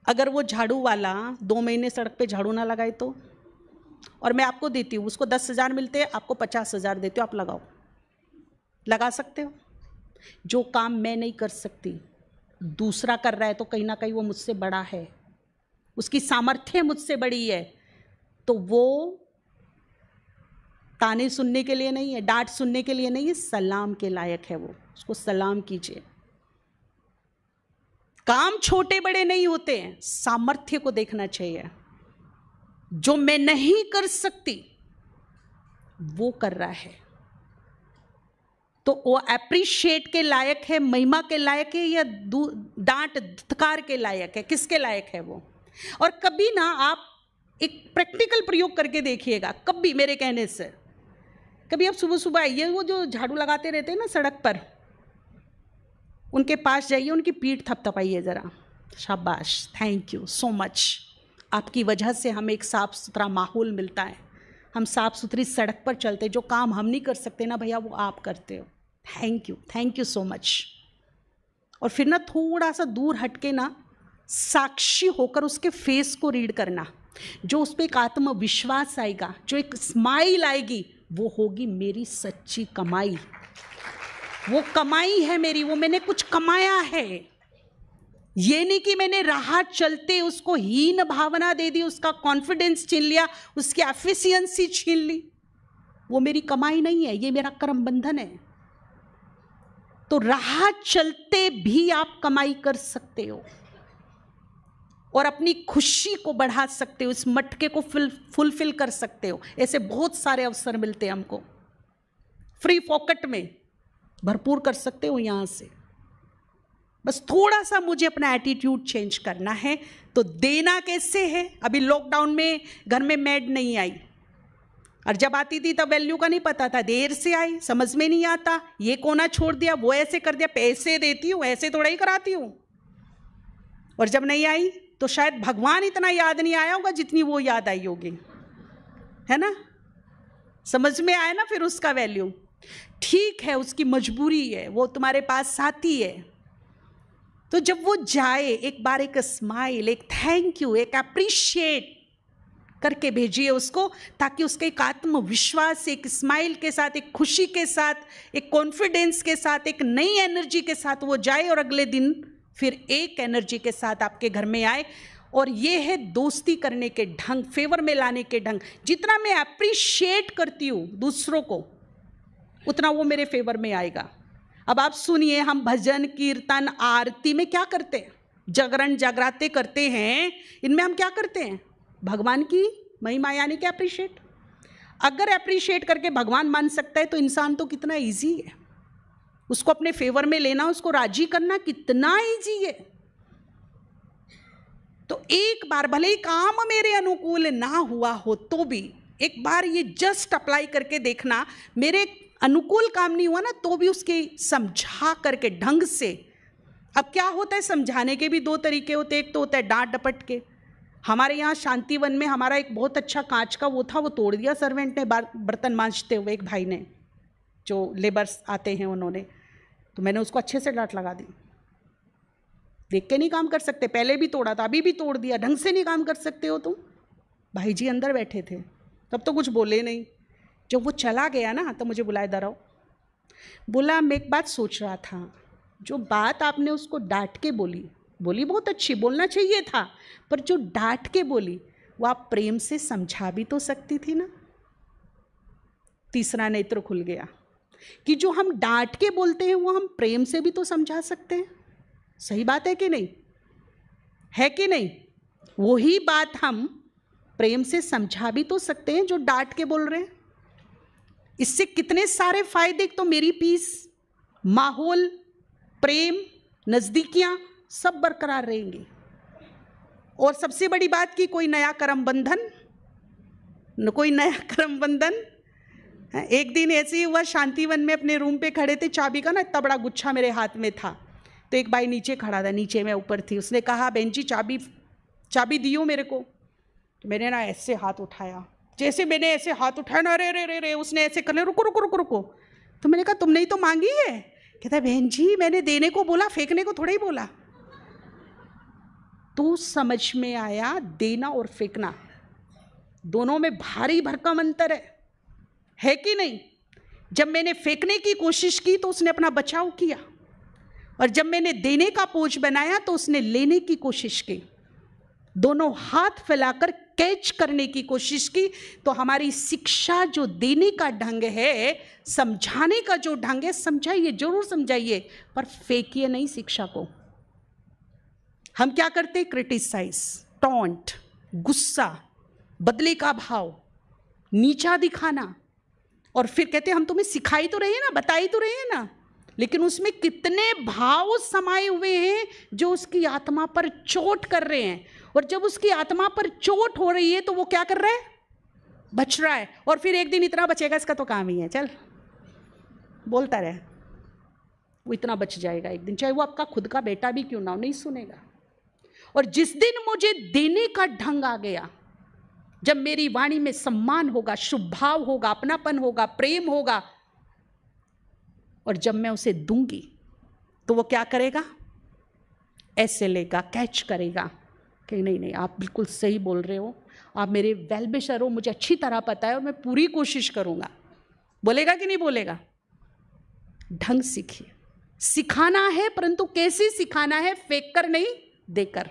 अगर वो झाड़ू वाला 2 महीने सड़क पे झाड़ू ना लगाए तो? और मैं आपको देती हूँ, उसको 10,000 मिलते हैं, आपको 50,000 देती हूँ, आप लगाओ, लगा सकते हो? जो काम मैं नहीं कर सकती, दूसरा कर रहा है, तो कहीं ना कहीं वो मुझसे बड़ा है, उसकी सामर्थ्य मुझसे बड़ी है। तो वो ताने सुनने के लिए नहीं है, डांट सुनने के लिए नहीं है, सलाम के लायक है वो, उसको सलाम कीजिए। काम छोटे बड़े नहीं होते हैं, सामर्थ्य को देखना चाहिए। जो मैं नहीं कर सकती वो कर रहा है, तो वो अप्रिशिएट के लायक है, महिमा के लायक है, या डांट धत्कार के लायक है? किसके लायक है वो? और कभी ना आप एक प्रैक्टिकल प्रयोग करके देखिएगा, कभी मेरे कहने से कभी आप सुबह सुबह आइए, वो जो झाड़ू लगाते रहते हैं ना सड़क पर, उनके पास जाइए, उनकी पीठ थपथपाइए जरा, शाबाश, थैंक यू सो मच, आपकी वजह से हमें एक साफ सुथरा माहौल मिलता है, हम साफ सुथरी सड़क पर चलते, जो काम हम नहीं कर सकते ना भैया वो आप करते हो, थैंक यू सो मच। और फिर ना थोड़ा सा दूर हटके ना साक्षी होकर उसके फेस को रीड करना, जो उस पर एक आत्मविश्वास आएगा, जो एक स्माइल आएगी, वो होगी मेरी सच्ची कमाई, वो कमाई है मेरी, वो मैंने कुछ कमाया है। ये नहीं कि मैंने राह चलते उसको हीन भावना दे दी, उसका कॉन्फिडेंस छीन लिया, उसकी एफिशिएंसी छीन ली, वो मेरी कमाई नहीं है, ये मेरा कर्म बंधन है। तो राह चलते भी आप कमाई कर सकते हो और अपनी खुशी को बढ़ा सकते हो, इस मटके को फुलफिल कर सकते हो। ऐसे बहुत सारे अवसर मिलते हैं हमको, फ्री पॉकेट में भरपूर कर सकते हो यहाँ से। बस थोड़ा सा मुझे अपना एटीट्यूड चेंज करना है। तो देना कैसे है? अभी लॉकडाउन में घर में मेड नहीं आई, और जब आती थी तब वैल्यू का नहीं पता था, देर से आई, समझ में नहीं आता, ये कोना छोड़ दिया, वो ऐसे कर दिया, पैसे देती हूँ ऐसे थोड़ा ही कराती हूँ। और जब नहीं आई तो शायद भगवान इतना याद नहीं आया होगा जितनी वो याद आई होगी, है ना? समझ में आया ना फिर उसका वैल्यू। ठीक है, उसकी मजबूरी है, वो तुम्हारे पास साथी है। तो जब वो जाए, एक बार एक स्माइल, एक थैंक यू, एक अप्रिशिएट करके भेजिए उसको, ताकि उसका एक आत्मविश्वास, एक स्माइल के साथ, एक खुशी के साथ, एक कॉन्फिडेंस के साथ, एक नई एनर्जी के साथ वो जाए और अगले दिन फिर एक एनर्जी के साथ आपके घर में आए। और ये है दोस्ती करने के ढंग, फेवर में लाने के ढंग। जितना मैं अप्रिशिएट करती हूँ दूसरों को, उतना वो मेरे फेवर में आएगा। अब आप सुनिए, हम भजन कीर्तन आरती में क्या करते हैं? जागरण जागराते करते हैं, इनमें हम क्या करते हैं? भगवान की महिमा, यानी कि अप्रिशिएट। अगर अप्रिशिएट करके भगवान मान सकता है तो इंसान तो कितना इजी है, उसको अपने फेवर में लेना, उसको राजी करना कितना इजी है। तो एक बार, भले ही काम मेरे अनुकूल ना हुआ हो तो भी एक बार ये जस्ट अप्लाई करके देखना, मेरे अनुकूल काम नहीं हुआ ना तो भी उसके समझा करके ढंग से। अब क्या होता है, समझाने के भी दो तरीके होते हैं। एक तो होता है डांट डपट के। हमारे यहाँ शांतिवन में हमारा एक बहुत अच्छा कांच का वो था, वो तोड़ दिया सर्वेंट ने बर्तन मांजते हुए, एक भाई ने, जो लेबर्स आते हैं उन्होंने। तो मैंने उसको अच्छे से डांट लगा दी, देख के नहीं काम कर सकते, पहले भी तोड़ा था अभी भी तोड़ दिया, ढंग से नहीं काम कर सकते हो तुम। भाई जी अंदर बैठे थे, तब तो कुछ बोले नहीं। जब वो चला गया ना तो मुझे बुलाए, इधर आओ। बोला, मैं एक बात सोच रहा था, जो बात आपने उसको डांट के बोली बहुत अच्छी, बोलना चाहिए था, पर जो डांट के बोली वो आप प्रेम से समझा भी तो सकती थी ना। तीसरा नेत्र खुल गया कि जो हम डांट के बोलते हैं वो हम प्रेम से भी तो समझा सकते हैं। सही बात है कि नहीं? है कि नहीं? वही बात हम प्रेम से समझा भी तो सकते हैं जो डांट के बोल रहे हैं। इससे कितने सारे फायदे, तो मेरी पीस, माहौल, प्रेम, नजदीकियां सब बरकरार रहेंगी। और सबसे बड़ी बात कि कोई नया कर्म बंधन न, कोई नया कर्म बंधन। एक दिन ऐसे ही हुआ, शांतिवन में अपने रूम पे खड़े थे, चाबी का ना इतना बड़ा गुच्छा मेरे हाथ में था। तो एक भाई नीचे खड़ा था, नीचे मैं ऊपर थी, उसने कहा, बहन जी चाबी दियो मेरे को। तो मैंने ना ऐसे हाथ उठाया, जैसे मैंने ऐसे हाथ उठाया ना, रे रे रे रे, उसने ऐसे कर लिया, रुको रुको रुको रुको। तो मैंने कहा, तुमने ही तो मांगी है। कहता, बहन जी मैंने देने को बोला, फेंकने को थोड़ा ही बोला। तो समझ में आया, देना और फेंकना दोनों में भारी भरकम अंतर है कि नहीं? जब मैंने फेंकने की कोशिश की तो उसने अपना बचाव किया, और जब मैंने देने का पोज बनाया तो उसने लेने की कोशिश की। दोनों हाथ फैलाकर कैच करने की कोशिश की। तो हमारी शिक्षा जो देने का ढंग है, समझाने का जो ढंग है, समझाइए, जरूर समझाइए, पर फेंकिए नहीं शिक्षा को। हम क्या करते? क्रिटिसाइज, टॉन्ट, गुस्सा, बदले का भाव, नीचा दिखाना, और फिर कहते हम तुम्हें सिखाई तो रही है ना, बताई तो रही है ना, लेकिन उसमें कितने भाव समाये हुए हैं जो उसकी आत्मा पर चोट कर रहे हैं। और जब उसकी आत्मा पर चोट हो रही है तो वो क्या कर रहा है, बच रहा है। और फिर एक दिन इतना बचेगा, इसका तो काम ही है, चल बोलता रहे, वो इतना बच जाएगा एक दिन, चाहे वो आपका खुद का बेटा भी क्यों ना हो, नहीं सुनेगा। और जिस दिन मुझे देने का ढंग आ गया, जब मेरी वाणी में सम्मान होगा, शुभ भाव होगा, अपनापन होगा, प्रेम होगा, और जब मैं उसे दूंगी तो वो क्या करेगा, ऐसे लेगा, कैच करेगा कि नहीं नहीं आप बिल्कुल सही बोल रहे हो, आप मेरे वेल विशर हो, मुझे अच्छी तरह पता है और मैं पूरी कोशिश करूंगा। बोलेगा कि नहीं बोलेगा? ढंग सीखिए, सिखाना है, परंतु कैसे सिखाना है, फेंक कर नहीं, देकर।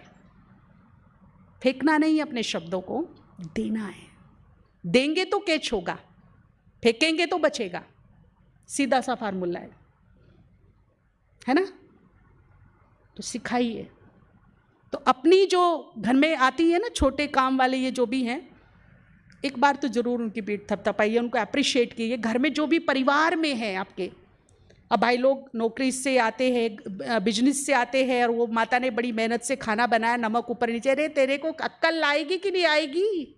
फेंकना नहीं, अपने शब्दों को देना है। देंगे तो कैच होगा, फेंकेंगे तो बचेगा, सीधा सा फार्मूला है ना। तो सिखाइए। तो अपनी जो घर में आती है ना छोटे काम वाले, ये जो भी हैं, एक बार तो जरूर उनकी पीठ थपथपाइए, उनको अप्रिशिएट कीजिए। घर में जो भी परिवार में है आपके, अब भाई लोग नौकरी से आते हैं, बिजनेस से आते हैं, और वो माता ने बड़ी मेहनत से खाना बनाया, नमक ऊपर नीचे, अरे तेरे को अक्ल आएगी कि नहीं आएगी?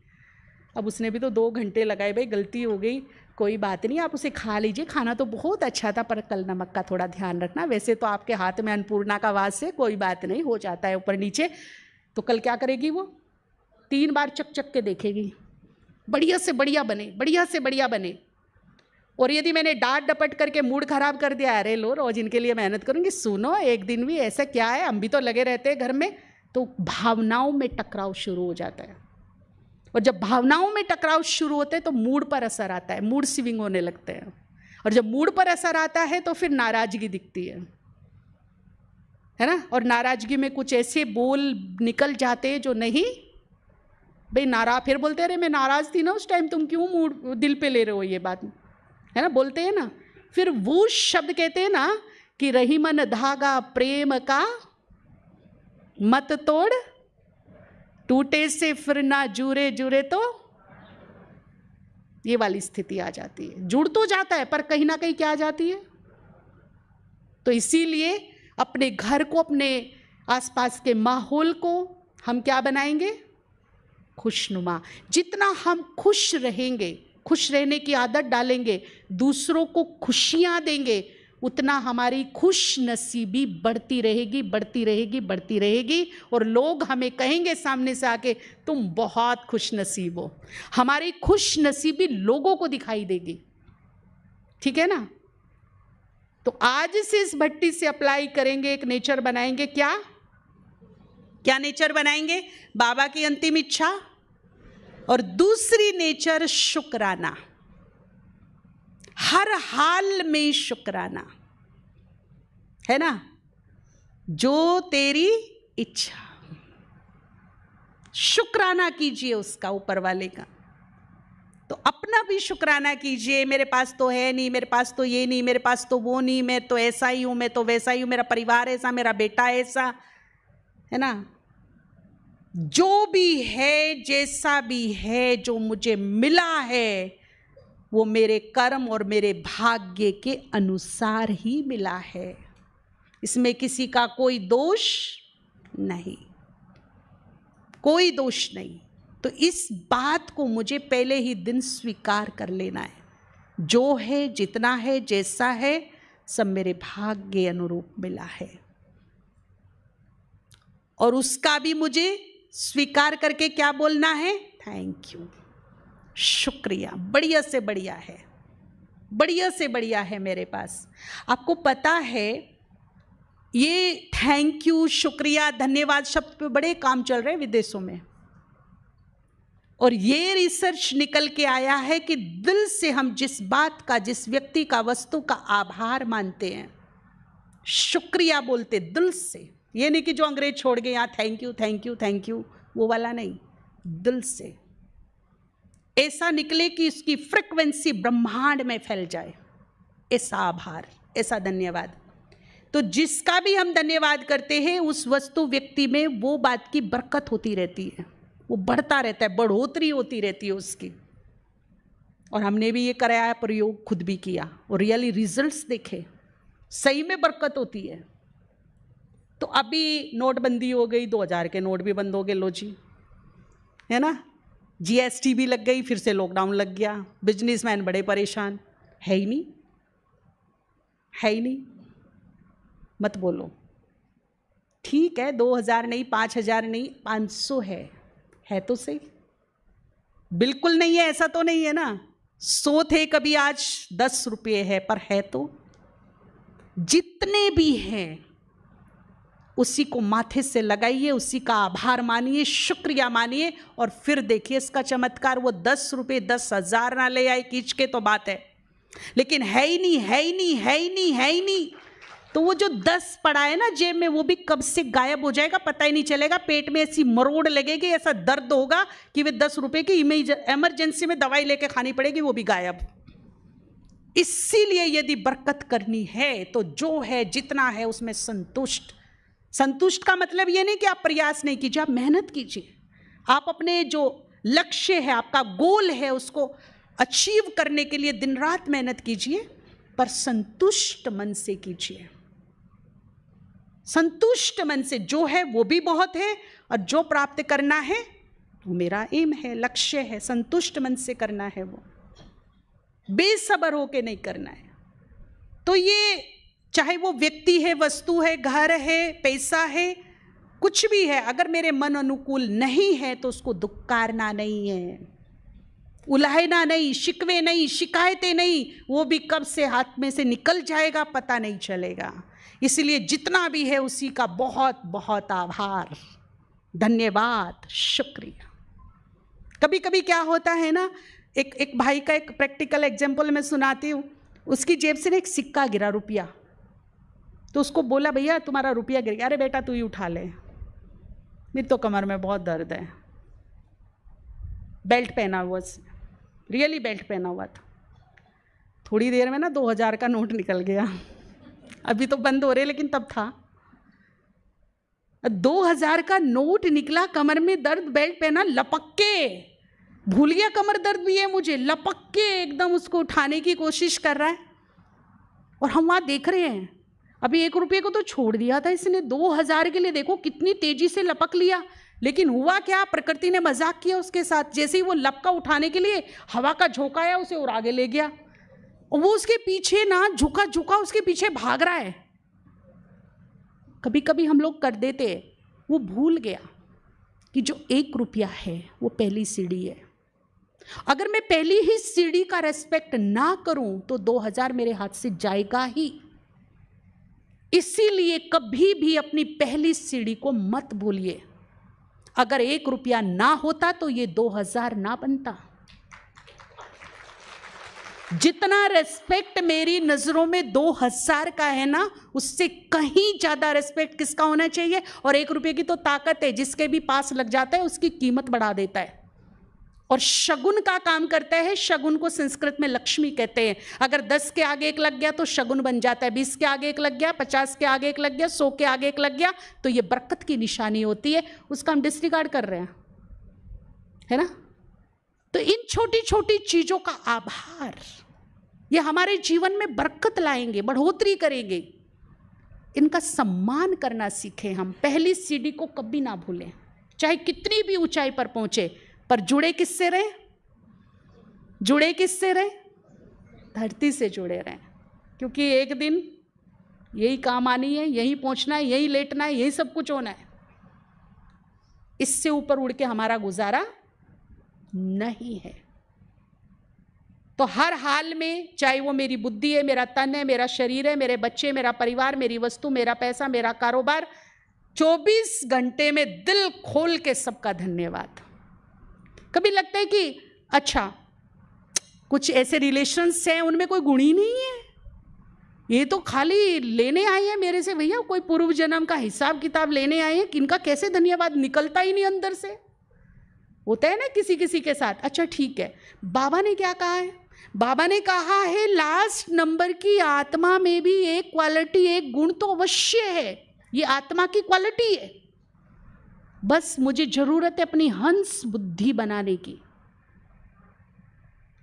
अब उसने भी तो 2 घंटे लगाए, भाई गलती हो गई, कोई बात नहीं, आप उसे खा लीजिए, खाना तो बहुत अच्छा था, पर कल नमक का थोड़ा ध्यान रखना, वैसे तो आपके हाथ में अन्नपूर्णा का वास है, कोई बात नहीं, हो जाता है ऊपर नीचे। तो कल क्या करेगी वो? 3 बार चक चक के देखेगी, बढ़िया से बढ़िया बने, बढ़िया से बढ़िया बने। और यदि मैंने डांट डपट करके मूड खराब कर दिया, अरे लो रोज इनके लिए मेहनत करूंगी, सुनो एक दिन भी ऐसा क्या है, हम भी तो लगे रहते हैं घर में, तो भावनाओं में टकराव शुरू हो जाता है। और जब भावनाओं में टकराव शुरू होते हैं तो मूड पर असर आता है, मूड स्विंग होने लगते हैं। और जब मूड पर असर आता है तो फिर नाराजगी दिखती है ना। और नाराजगी में कुछ ऐसे बोल निकल जाते हैं जो नहीं, भाई नाराज, फिर बोलते अरे मैं नाराज थी ना उस टाइम, तुम क्यों मूड दिल पे ले रहे हो ये बात, है ना, बोलते हैं ना। फिर वो शब्द कहते हैं ना कि रही मन धागा प्रेम का मत तोड़, टूटे से फिर ना जुरे जुरे, तो ये वाली स्थिति आ जाती है। जुड़ तो जाता है पर कहीं ना कहीं क्या आ जाती है। तो इसीलिए अपने घर को, अपने आसपास के माहौल को हम क्या बनाएंगे, खुशनुमा। जितना हम खुश रहेंगे, खुश रहने की आदत डालेंगे, दूसरों को खुशियां देंगे, उतना हमारी खुश नसीबी बढ़ती रहेगी, बढ़ती रहेगी, बढ़ती रहेगी। और लोग हमें कहेंगे सामने से आके, तुम बहुत खुश नसीब हो। हमारी खुश नसीबी लोगों को दिखाई देगी, ठीक है ना। तो आज से इस भट्टी से अप्लाई करेंगे, एक नेचर बनाएंगे। क्या क्या नेचर बनाएंगे? बाबा की अंतिम इच्छा, और दूसरी नेचर शुक्राना, हर हाल में शुक्राना, है ना। जो तेरी इच्छा, शुक्राना कीजिए उसका, ऊपर वाले का। तो अपना भी शुक्राना कीजिए, मेरे पास तो है नहीं, मेरे पास तो ये नहीं, मेरे पास तो वो नहीं, मैं तो ऐसा ही हूं, मैं तो वैसा ही हूं, मेरा परिवार ऐसा, मेरा बेटा ऐसा, है ना। जो भी है, जैसा भी है, जो मुझे मिला है, वो मेरे कर्म और मेरे भाग्य के अनुसार ही मिला है। इसमें किसी का कोई दोष नहीं, कोई दोष नहीं। तो इस बात को मुझे पहले ही दिन स्वीकार कर लेना है। जो है, जितना है, जैसा है, सब मेरे भाग्य अनुरूप मिला है। और उसका भी मुझे स्वीकार करके क्या बोलना है? थैंक यू, शुक्रिया, बढ़िया से बढ़िया है, बढ़िया से बढ़िया है मेरे पास। आपको पता है ये थैंक यू, शुक्रिया, धन्यवाद शब्द पे बड़े काम चल रहे हैं विदेशों में। और ये रिसर्च निकल के आया है कि दिल से हम जिस बात का, जिस व्यक्ति का, वस्तु का आभार मानते हैं, शुक्रिया बोलते दिल से, ये नहीं कि जो अंग्रेज छोड़ गए यहाँ thank you thank you thank you, वो वाला नहीं, दिल से ऐसा निकले कि इसकी फ्रीक्वेंसी ब्रह्मांड में फैल जाए, ऐसा आभार, ऐसा धन्यवाद। तो जिसका भी हम धन्यवाद करते हैं, उस वस्तु, व्यक्ति में वो बात की बरकत होती रहती है, वो बढ़ता रहता है, बढ़ोतरी होती रहती है उसकी, और हमने भी ये कराया प्रयोग, खुद भी किया और रियली रिजल्ट्स देखे, सही में बरकत होती है। तो अभी नोटबंदी हो गई, 2000 के नोट भी बंद हो गए, लो जी, है ना, जीएसटी भी लग गई, फिर से लॉकडाउन लग गया, बिजनेसमैन बड़े परेशान। है ही नहीं, है ही नहीं, मत बोलो। ठीक है 2000 नहीं, 5000 नहीं, 500 है तो सही। बिल्कुल नहीं है ऐसा तो नहीं है ना, 100 थे कभी, आज 10 रुपये है, पर है तो। जितने भी हैं उसी को माथे से लगाइए, उसी का आभार मानिए, शुक्रिया मानिए, और फिर देखिए इसका चमत्कार। वो 10 रुपये 10,000 ना ले आए खींच के तो बात है, लेकिन है ही नहीं, है ही नहीं, है ही नहीं, है ही नहीं। तो वो जो 10 पड़ा है ना जेब में, वो भी कब से गायब हो जाएगा पता ही नहीं चलेगा। पेट में ऐसी मरोड़ लगेगी, ऐसा दर्द होगा कि वे 10 रुपये की इमरजेंसी में दवाई लेके खानी पड़ेगी, वो भी गायब। इसीलिए यदि बरकत करनी है तो जो है जितना है उसमें संतुष्ट। संतुष्ट का मतलब ये नहीं कि आप प्रयास नहीं कीजिए, आप मेहनत कीजिए। आप अपने जो लक्ष्य है, आपका गोल है, उसको अचीव करने के लिए दिन रात मेहनत कीजिए, पर संतुष्ट मन से कीजिए। संतुष्ट मन से जो है वो भी बहुत है, और जो प्राप्त करना है वो मेरा एम है, लक्ष्य है, संतुष्ट मन से करना है, वो बेसब्र होके नहीं करना है। तो ये चाहे वो व्यक्ति है, वस्तु है, घर है, पैसा है, कुछ भी है, अगर मेरे मन अनुकूल नहीं है तो उसको दुक्कारना नहीं है, उलाहना नहीं, शिकवे नहीं, शिकायतें नहीं, वो भी कब से हाथ में से निकल जाएगा पता नहीं चलेगा। इसलिए जितना भी है उसी का बहुत बहुत आभार, धन्यवाद, शुक्रिया। कभी कभी क्या होता है ना, एक भाई का एक प्रैक्टिकल एग्जाम्पल मैं सुनाती हूँ। उसकी जेब से ना एक सिक्का गिरा, रुपया, तो उसको बोला भैया तुम्हारा रुपया गिर गया। अरे बेटा तू ही उठा ले, मेरी तो कमर में बहुत दर्द है। बेल्ट पहना हुआ, रियली बेल्ट पहना हुआ था। थोड़ी देर में ना 2000 का नोट निकल गया, अभी तो बंद हो रहे लेकिन तब था। 2000 का नोट निकला, कमर में दर्द, बेल्ट पहना, लपक के, भूल गया कमर दर्द भी है मुझे, लपक के एकदम उसको उठाने की कोशिश कर रहा है, और हम वहाँ देख रहे हैं। अभी 1 रुपये को तो छोड़ दिया था इसने, 2000 के लिए देखो कितनी तेजी से लपक लिया। लेकिन हुआ क्या, प्रकृति ने मजाक किया उसके साथ। जैसे ही वो लपका उठाने के लिए हवा का झोंका आया, उसे और आगे ले गया, और वो उसके पीछे ना झुका झुका उसके पीछे भाग रहा है। कभी कभी हम लोग कर देते, वो भूल गया कि जो 1 रुपया है वो पहली सीढ़ी है। अगर मैं पहली ही सीढ़ी का रेस्पेक्ट ना करूं तो 2000 मेरे हाथ से जाएगा ही। इसीलिए कभी भी अपनी पहली सीढ़ी को मत भूलिए। अगर 1 रुपया ना होता तो ये 2000 ना बनता। जितना रेस्पेक्ट मेरी नजरों में 2000 का है ना, उससे कहीं ज्यादा रेस्पेक्ट किसका होना चाहिए। और 1 रुपये की तो ताकत है, जिसके भी पास लग जाता है उसकी कीमत बढ़ा देता है, और शगुन का काम करता है। शगुन को संस्कृत में लक्ष्मी कहते हैं। अगर 10 के आगे 1 लग गया तो शगुन बन जाता है, 20 के आगे 1 लग गया, 50 के आगे 1 लग गया, 100 के आगे 1 लग गया, तो ये बरकत की निशानी होती है। उसका हम डिस्रिगार्ड कर रहे हैं, है ना। तो इन छोटी छोटी चीजों का आभार, ये हमारे जीवन में बरकत लाएंगे, बढ़ोतरी करेंगे। इनका सम्मान करना सीखें हम। पहली सीढ़ी को कभी ना भूलें, चाहे कितनी भी ऊंचाई पर पहुंचे, पर जुड़े किससे रहें? जुड़े किससे रहें? धरती से जुड़े रहें, क्योंकि एक दिन यही काम आनी है, यही पहुंचना है, यही लेटना है, यही सब कुछ होना है। इससे ऊपर उड़ के हमारा गुजारा नहीं है। तो हर हाल में, चाहे वो मेरी बुद्धि है, मेरा तन है, मेरा शरीर है, मेरे बच्चे, मेरा परिवार, मेरी वस्तु, मेरा पैसा, मेरा कारोबार, 24 घंटे में दिल खोल के सबका धन्यवाद। कभी लगता है कि अच्छा कुछ ऐसे रिलेशंस हैं उनमें कोई गुण ही नहीं है, ये तो खाली लेने आए हैं मेरे से, भैया कोई पूर्व जन्म का हिसाब किताब लेने आए हैं, किनका कैसे धन्यवाद निकलता ही नहीं अंदर से। होता है ना किसी किसी के साथ। अच्छा ठीक है, बाबा ने क्या कहा है? बाबा ने कहा है लास्ट नंबर की आत्मा में भी एक क्वालिटी, एक गुण तो अवश्य है, ये आत्मा की क्वालिटी है। बस मुझे जरूरत है अपनी हंस बुद्धि बनाने की।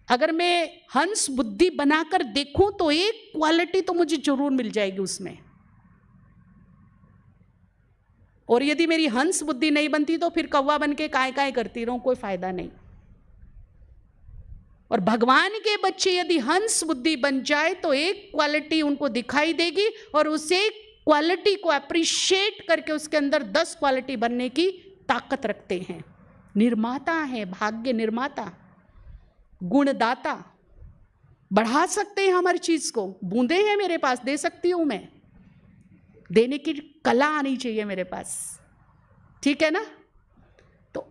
अगर मैं हंस बुद्धि बनाकर देखूं तो एक क्वालिटी तो मुझे जरूर मिल जाएगी उसमें, और यदि मेरी हंस बुद्धि नहीं बनती तो फिर कौवा बन के काय काय करती रहूं, कोई फायदा नहीं। और भगवान के बच्चे यदि हंस बुद्धि बन जाए तो एक क्वालिटी उनको दिखाई देगी, और उसे क्वालिटी को अप्रिशिएट करके उसके अंदर 10 क्वालिटी बनने की ताकत रखते हैं। निर्माता है, भाग्य निर्माता, गुणदाता, बढ़ा सकते हैं हमारी चीज को। बूंदे हैं मेरे पास, दे सकती हूं मैं, देने की कला आनी चाहिए मेरे पास, ठीक है ना। तो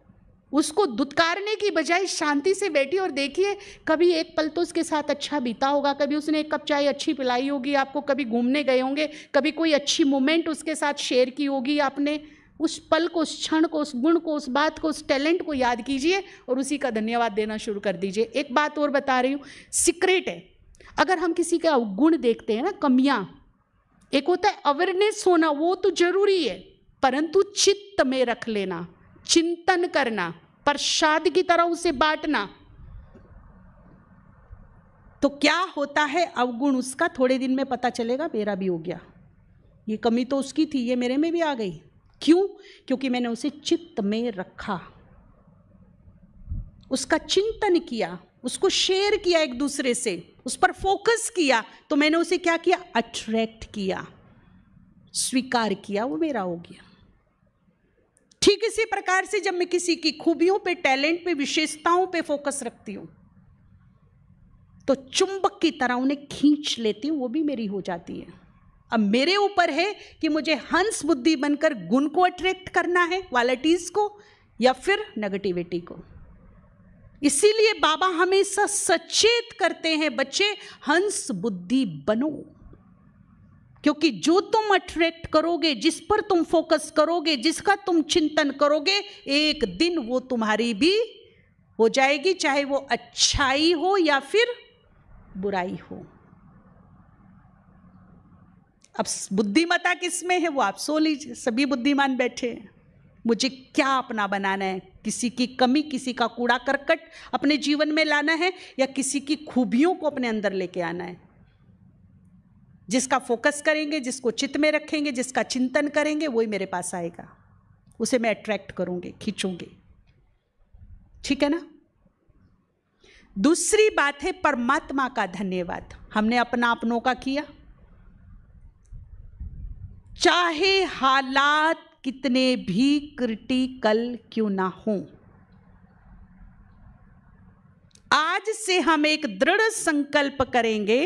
उसको दुत्कारने की बजाय शांति से बैठिए और देखिए, कभी एक पल तो उसके साथ अच्छा बीता होगा, कभी उसने एक कप चाय अच्छी पिलाई होगी आपको, कभी घूमने गए होंगे, कभी कोई अच्छी मोमेंट उसके साथ शेयर की होगी आपने। उस पल को, उस क्षण को, उस गुण को, उस बात को, उस टैलेंट को याद कीजिए और उसी का धन्यवाद देना शुरू कर दीजिए। एक बात और बता रही हूँ, सीक्रेट है। अगर हम किसी का गुण देखते हैं ना, कमियां, एक होता है अवेयरनेस होना, वो तो जरूरी है, परंतु चित्त में रख लेना, चिंतन करना, प्रसाद की तरह उसे बांटना, तो क्या होता है, अवगुण उसका थोड़े दिन में पता चलेगा, मेरा भी हो गया, ये कमी तो उसकी थी, ये मेरे में भी आ गई। क्यों? क्योंकि मैंने उसे चित्त में रखा, उसका चिंतन किया, उसको शेयर किया एक दूसरे से, उस पर फोकस किया, तो मैंने उसे क्या किया, अट्रैक्ट किया, स्वीकार किया, वो मेरा हो गया। ठीक इसी प्रकार से जब मैं किसी की खूबियों पे, टैलेंट पे, विशेषताओं पे फोकस रखती हूं तो चुंबक की तरह उन्हें खींच लेती हूं, वो भी मेरी हो जाती है। अब मेरे ऊपर है कि मुझे हंस बुद्धि बनकर गुण को अट्रैक्ट करना है, क्वालिटीज को, या फिर नेगेटिविटी को। इसीलिए बाबा हमेशा सचेत करते हैं, बच्चे हंस बुद्धि बनो, क्योंकि जो तुम अट्रैक्ट करोगे, जिस पर तुम फोकस करोगे, जिसका तुम चिंतन करोगे, एक दिन वो तुम्हारी भी हो जाएगी, चाहे वो अच्छाई हो या फिर बुराई हो। अब बुद्धिमता किसमें है वो आप सो लीजिए, सभी बुद्धिमान बैठे हैं। मुझे क्या अपना बनाना है, किसी की कमी, किसी का कूड़ा करकट अपने जीवन में लाना है, या किसी की खूबियों को अपने अंदर लेके आना है। जिसका फोकस करेंगे, जिसको चित्त में रखेंगे, जिसका चिंतन करेंगे, वही मेरे पास आएगा, उसे मैं अट्रैक्ट करूंगी, खींचूंगी, ठीक है ना। दूसरी बात है परमात्मा का धन्यवाद। हमने अपना अपनों का किया, चाहे हालात कितने भी क्रिटिकल क्यों ना हो। आज से हम एक दृढ़ संकल्प करेंगे।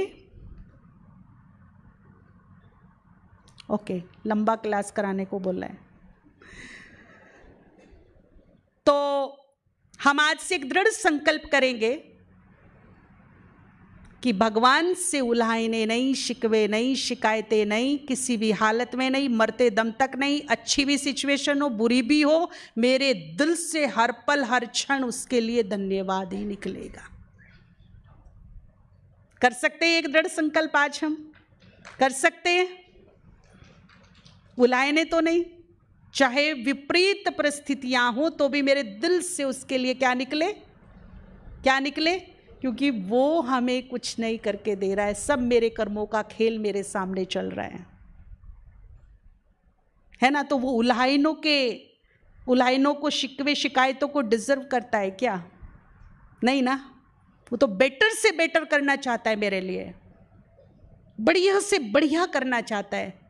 ओके, लंबा क्लास कराने को बोल रहे हैं, तो हम आज से एक दृढ़ संकल्प करेंगे कि भगवान से उल्हाइने नहीं, शिकवे नहीं, शिकायतें नहीं, किसी भी हालत में नहीं, मरते दम तक नहीं। अच्छी भी सिचुएशन हो, बुरी भी हो, मेरे दिल से हर पल हर क्षण उसके लिए धन्यवाद ही निकलेगा। कर सकते हैं एक दृढ़ संकल्प? आज हम कर सकते हैं। उल्हाइने तो नहीं, चाहे विपरीत परिस्थितियां हो तो भी मेरे दिल से उसके लिए क्या निकले, क्या निकले, क्योंकि वो हमें कुछ नहीं करके दे रहा है, सब मेरे कर्मों का खेल मेरे सामने चल रहा है ना। तो वो उल्हाइनों को, शिकवे शिकायतों को डिजर्व करता है क्या? नहीं ना। वो तो बेटर से बेटर करना चाहता है मेरे लिए, बढ़िया से बढ़िया करना चाहता है।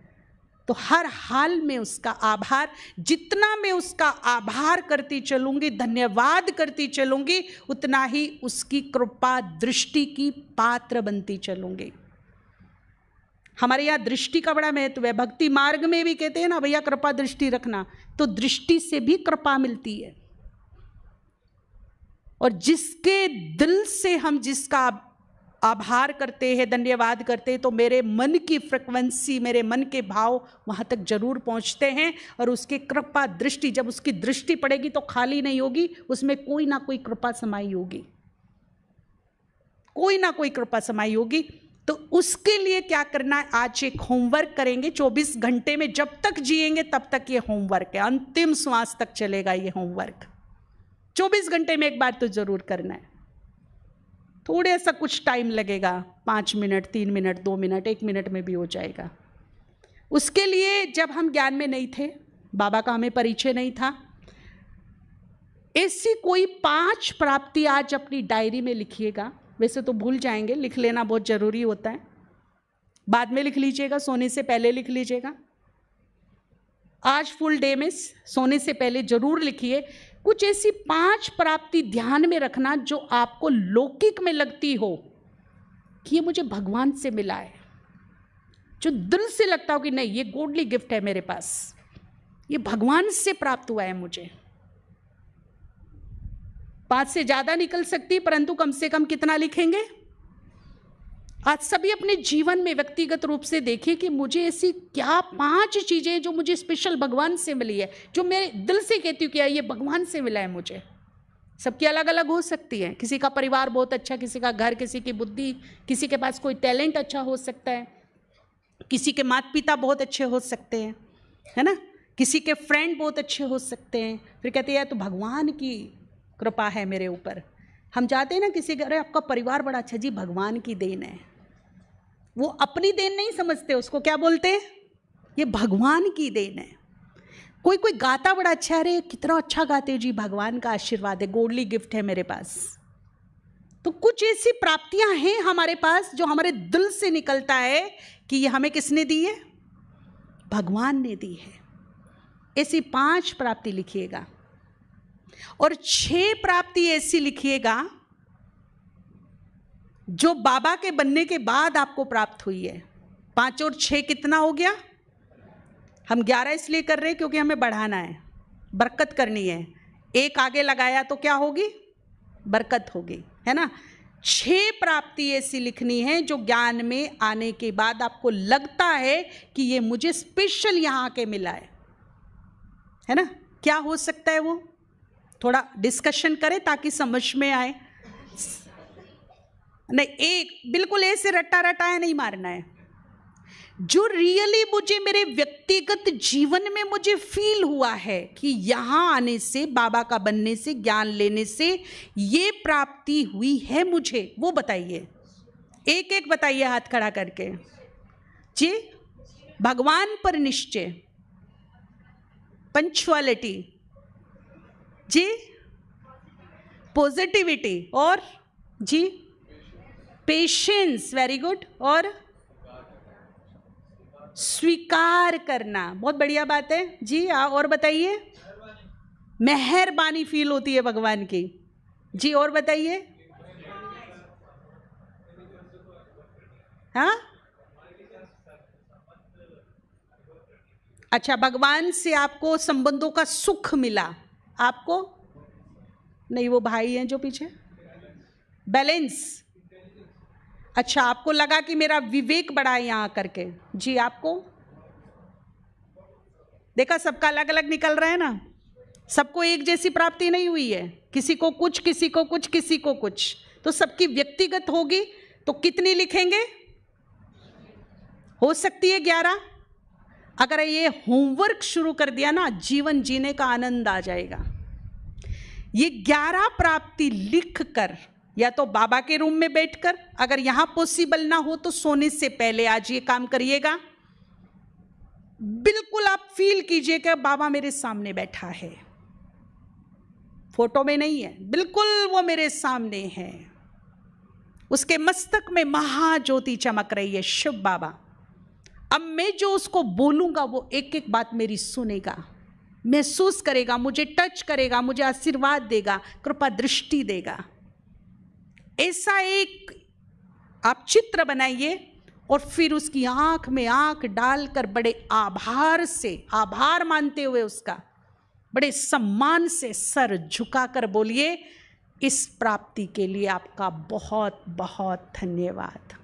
तो हर हाल में उसका आभार, जितना मैं उसका आभार करती चलूंगी, धन्यवाद करती चलूंगी, उतना ही उसकी कृपा दृष्टि की पात्र बनती चलूंगी। हमारे यहाँ दृष्टि का बड़ा महत्व है। भक्ति मार्ग में भी कहते हैं ना, भैया कृपा दृष्टि रखना, तो दृष्टि से भी कृपा मिलती है। और जिसके दिल से हम जिसका आभार करते हैं, धन्यवाद करते हैं, तो मेरे मन की फ्रिक्वेंसी, मेरे मन के भाव वहाँ तक जरूर पहुँचते हैं। और उसकी कृपा दृष्टि, जब उसकी दृष्टि पड़ेगी तो खाली नहीं होगी, उसमें कोई ना कोई कृपा समाई होगी, कोई ना कोई कृपा समाई होगी। तो उसके लिए क्या करना है, आज एक होमवर्क करेंगे। 24 घंटे में जब तक जिएंगे तब तक ये होमवर्क है, अंतिम श्वास तक चलेगा ये होमवर्क। 24 घंटे में एक बार तो जरूर करना है। थोड़ा सा कुछ टाइम लगेगा, 5 मिनट, 3 मिनट, 2 मिनट, 1 मिनट में भी हो जाएगा। उसके लिए जब हम ज्ञान में नहीं थे, बाबा का हमें परिचय नहीं था, ऐसी कोई 5 प्राप्ति आज अपनी डायरी में लिखिएगा। वैसे तो भूल जाएंगे, लिख लेना बहुत जरूरी होता है, बाद में लिख लीजिएगा, सोने से पहले लिख लीजिएगा। आज फुल डे में सोने से पहले जरूर लिखिए। कुछ ऐसी 5 प्राप्ति ध्यान में रखना जो आपको लौकिक में लगती हो कि ये मुझे भगवान से मिला है, जो दिल से लगता हो कि नहीं ये गॉडली गिफ्ट है मेरे पास, ये भगवान से प्राप्त हुआ है मुझे। 5 से ज्यादा निकल सकती, परंतु कम से कम कितना लिखेंगे? आज सभी अपने जीवन में व्यक्तिगत रूप से देखिए कि मुझे ऐसी क्या 5 चीजें जो मुझे स्पेशल भगवान से मिली है, जो मेरे दिल से कहती हूँ कि ये भगवान से मिला है मुझे। सबकी अलग अलग हो सकती है, किसी का परिवार बहुत अच्छा, किसी का घर, किसी की बुद्धि, किसी के पास कोई टैलेंट अच्छा हो सकता है, किसी के माता पिता बहुत अच्छे हो सकते हैं, है ना, किसी के फ्रेंड बहुत अच्छे हो सकते हैं। फिर कहते हैं तो भगवान की कृपा है मेरे ऊपर। हम जाते हैं ना किसी घर, आपका परिवार बड़ा अच्छा, जी भगवान की देन है। वो अपनी देन नहीं समझते, उसको क्या बोलते हैं? ये भगवान की देन है। कोई गाता बड़ा अच्छा, अरे कितना अच्छा गाते हो जी, भगवान का आशीर्वाद है, गॉडली गिफ्ट है मेरे पास। तो कुछ ऐसी प्राप्तियां हैं हमारे पास जो हमारे दिल से निकलता है कि ये हमें किसने दी है? भगवान ने दी है। ऐसी 5 प्राप्ति लिखिएगा और 6 प्राप्ति ऐसी लिखिएगा जो बाबा के बनने के बाद आपको प्राप्त हुई है। 5 और 6 कितना हो गया? हम 11 इसलिए कर रहे हैं क्योंकि हमें बढ़ाना है, बरकत करनी है। 1 आगे लगाया तो क्या होगी? बरकत होगी, है ना। 6 प्राप्ति ऐसी लिखनी है जो ज्ञान में आने के बाद आपको लगता है कि ये मुझे स्पेशल यहाँ आके मिला है ना। क्या हो सकता है वो? थोड़ा डिस्कशन करें ताकि समझ में आए। नहीं, एक बिल्कुल ऐसे रट्टा रटाया नहीं मारना है। जो रियली मुझे मेरे व्यक्तिगत जीवन में मुझे फील हुआ है कि यहाँ आने से, बाबा का बनने से, ज्ञान लेने से ये प्राप्ति हुई है मुझे, वो बताइए। एक एक बताइए हाथ खड़ा करके। जी, भगवान पर निश्चय, पंक्चुअलिटी, जी पॉजिटिविटी, और जी पेशेंस, वेरी गुड, और स्वीकार करना, बहुत बढ़िया बात है जी। और बताइए। मेहरबानी फील होती है भगवान की जी। और बताइए। हाँ, अच्छा, भगवान से आपको संबंधों का सुख मिला। आपको नहीं, वो भाई हैं जो पीछे, बैलेंस। अच्छा, आपको लगा कि मेरा विवेक बढ़ा है यहाँ करके जी। आपको देखा, सबका अलग अलग निकल रहा है ना, सबको एक जैसी प्राप्ति नहीं हुई है, किसी को कुछ, किसी को कुछ, किसी को कुछ। तो सबकी व्यक्तिगत होगी। तो कितनी लिखेंगे? हो सकती है 11। अगर ये होमवर्क शुरू कर दिया ना, जीवन जीने का आनंद आ जाएगा। ये 11 प्राप्ति लिख कर, या तो बाबा के रूम में बैठकर, अगर यहां पॉसिबल ना हो तो सोने से पहले आज ये काम करिएगा। बिल्कुल आप फील कीजिए कि बाबा मेरे सामने बैठा है, फोटो में नहीं है, बिल्कुल वो मेरे सामने है। उसके मस्तक में महाज्योति चमक रही है, शिव बाबा। अब मैं जो उसको बोलूंगा वो एक एक बात मेरी सुनेगा, महसूस करेगा, मुझे टच करेगा, मुझे आशीर्वाद देगा, कृपा दृष्टि देगा। ऐसा एक आप चित्र बनाइए और फिर उसकी आंख में आंख डालकर बड़े आभार से, आभार मानते हुए उसका बड़े सम्मान से सर झुकाकर बोलिए, इस प्राप्ति के लिए आपका बहुत बहुत धन्यवाद।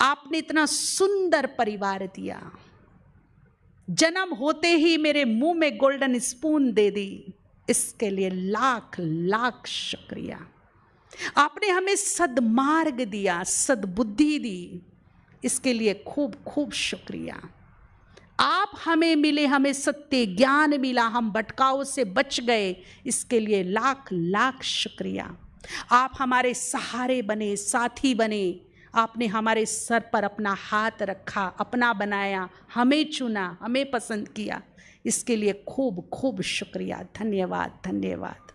आपने इतना सुंदर परिवार दिया, जन्म होते ही मेरे मुंह में गोल्डन स्पून दे दी, इसके लिए लाख लाख शुक्रिया। आपने हमें सद्मार्ग दिया, सद्बुद्धि दी, इसके लिए खूब खूब शुक्रिया। आप हमें मिले, हमें सत्य ज्ञान मिला, हम भटकाव से बच गए, इसके लिए लाख लाख शुक्रिया। आप हमारे सहारे बने, साथी बने। आपने हमारे सर पर अपना हाथ रखा, अपना बनाया, हमें चुना, हमें पसंद किया। इसके लिए खूब खूब शुक्रिया, धन्यवाद धन्यवाद।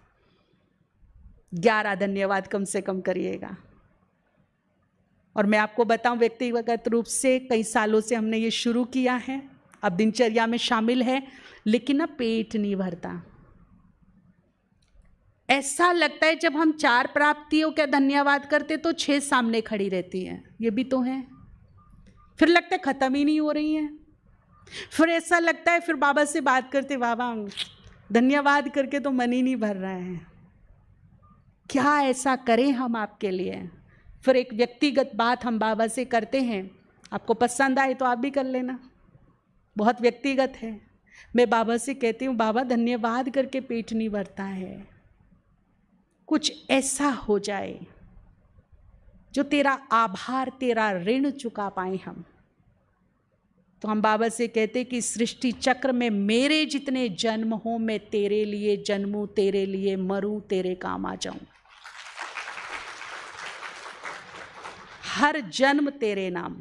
11 धन्यवाद कम से कम करिएगा। और मैं आपको बताऊं, व्यक्तिगत रूप से कई सालों से हमने ये शुरू किया है, अब दिनचर्या में शामिल है, लेकिन ना पेट नहीं भरता। ऐसा लगता है जब हम 4 प्राप्तियों का धन्यवाद करते तो 6 सामने खड़ी रहती हैं, ये भी तो है। फिर लगता है खत्म ही नहीं हो रही है। फिर ऐसा लगता है, फिर बाबा से बात करते, बाबा धन्यवाद करके तो मन ही नहीं भर रहा है, क्या ऐसा करें हम आपके लिए। फिर एक व्यक्तिगत बात हम बाबा से करते हैं, आपको पसंद आए तो आप भी कर लेना, बहुत व्यक्तिगत है। मैं बाबा से कहती हूँ, बाबा धन्यवाद करके पेट नहीं भरता है, कुछ ऐसा हो जाए जो तेरा आभार, तेरा ऋण चुका पाए हम। तो हम बाबा से कहते कि सृष्टि चक्र में मेरे जितने जन्म हो, मैं तेरे लिए जन्मूं, तेरे लिए मरूं, तेरे काम आ जाऊं, हर जन्म तेरे नाम।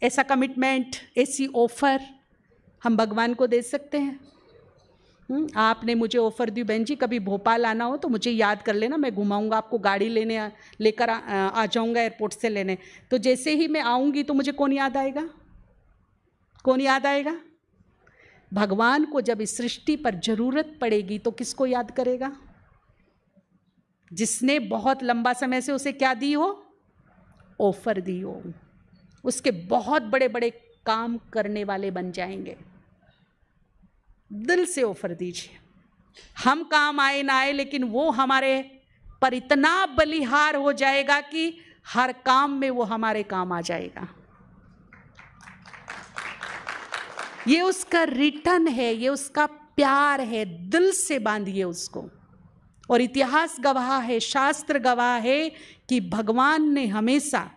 ऐसा कमिटमेंट, ऐसी ऑफर हम भगवान को दे सकते हैं। आपने मुझे ऑफर दी, बहन जी कभी भोपाल आना हो तो मुझे याद कर लेना, मैं घुमाऊंगा आपको, गाड़ी लेने लेकर आ जाऊंगा एयरपोर्ट से लेने। तो जैसे ही मैं आऊंगी तो मुझे कौन याद आएगा? कौन याद आएगा? भगवान को जब इस सृष्टि पर जरूरत पड़ेगी तो किसको याद करेगा? जिसने बहुत लंबा समय से उसे क्या दी हो? ऑफर दी हो। उसके बहुत बड़े बड़े काम करने वाले बन जाएंगे। दिल से ऑफर दीजिए, हम काम आए ना आए, लेकिन वो हमारे पर इतना बलिहार हो जाएगा कि हर काम में वो हमारे काम आ जाएगा। ये उसका रिटर्न है, ये उसका प्यार है, दिल से बांधिए उसको। और इतिहास गवाह है, शास्त्र गवाह है कि भगवान ने हमेशा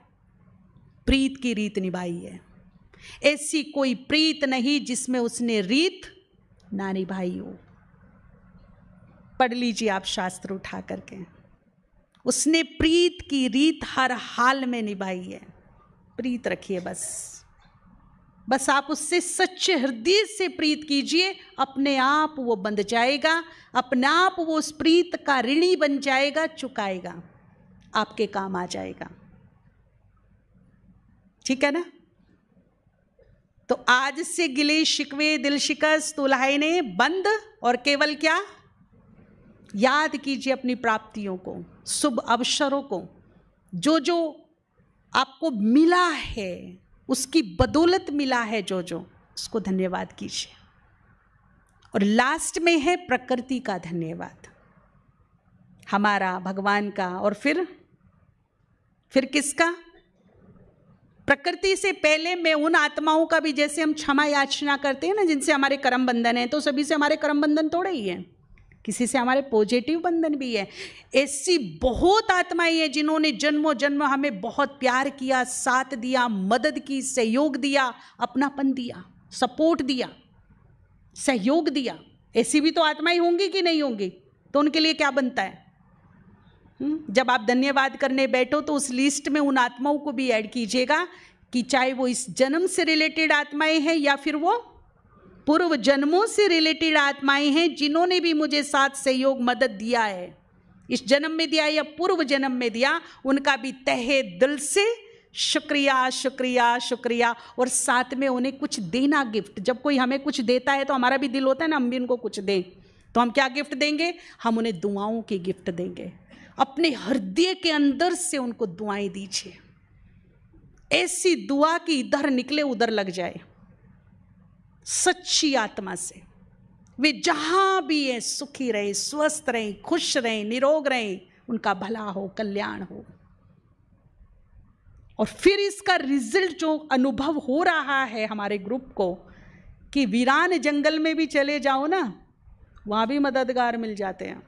प्रीत की रीत निभाई है। ऐसी कोई प्रीत नहीं जिसमें उसने रीत ना निभाई हो। पढ़ लीजिए आप शास्त्र उठा करके, उसने प्रीत की रीत हर हाल में निभाई है। प्रीत रखिए बस आप उससे सच्चे हृदय से प्रीत कीजिए, अपने आप वो बंध जाएगा, अपने आप वो उस प्रीत का ऋणी बन जाएगा, चुकाएगा, आपके काम आ जाएगा। ठीक है ना? तो आज से गिले शिकवे दिल शिकस्त उल्हाने बंद, और केवल क्या? याद कीजिए अपनी प्राप्तियों को, शुभ अवसरों को, जो जो आपको मिला है, उसकी बदौलत मिला है, जो जो, उसको धन्यवाद कीजिए। और लास्ट में है प्रकृति का धन्यवाद, हमारा, भगवान का, और फिर किसका? प्रकृति से पहले मैं उन आत्माओं का भी, जैसे हम क्षमा याचना करते हैं ना, जिनसे हमारे कर्म बंधन है, तो सभी से हमारे कर्म बंधन थोड़े ही हैं, किसी से हमारे पॉजिटिव बंधन भी है। ऐसी बहुत आत्माएं हैं जिन्होंने जन्मों जन्म हमें बहुत प्यार किया, साथ दिया, मदद की, सहयोग दिया, अपनापन दिया, सपोर्ट दिया, सहयोग दिया। ऐसी भी तो आत्माएं होंगी कि नहीं होंगी? तो उनके लिए क्या बनता है? जब आप धन्यवाद करने बैठो तो उस लिस्ट में उन आत्माओं को भी ऐड कीजिएगा, कि चाहे वो इस जन्म से रिलेटेड आत्माएं हैं या फिर वो पूर्व जन्मों से रिलेटेड आत्माएं हैं, जिन्होंने भी मुझे साथ सहयोग मदद दिया है, इस जन्म में दिया या पूर्व जन्म में दिया, उनका भी तहे दिल से शुक्रिया शुक्रिया शुक्रिया। और साथ में उन्हें कुछ देना, गिफ्ट। जब कोई हमें कुछ देता है तो हमारा भी दिल होता है ना, हम भी उनको कुछ दें। तो हम क्या गिफ्ट देंगे? हम उन्हें दुआओं की गिफ्ट देंगे। अपने हृदय के अंदर से उनको दुआएं दीजिए, ऐसी दुआ कि इधर निकले उधर लग जाए, सच्ची आत्मा से। वे जहां भी हैं सुखी रहे, स्वस्थ रहे, खुश रहे, निरोग रहे, उनका भला हो, कल्याण हो। और फिर इसका रिजल्ट जो अनुभव हो रहा है हमारे ग्रुप को, कि वीरान जंगल में भी चले जाओ ना, वहां भी मददगार मिल जाते हैं।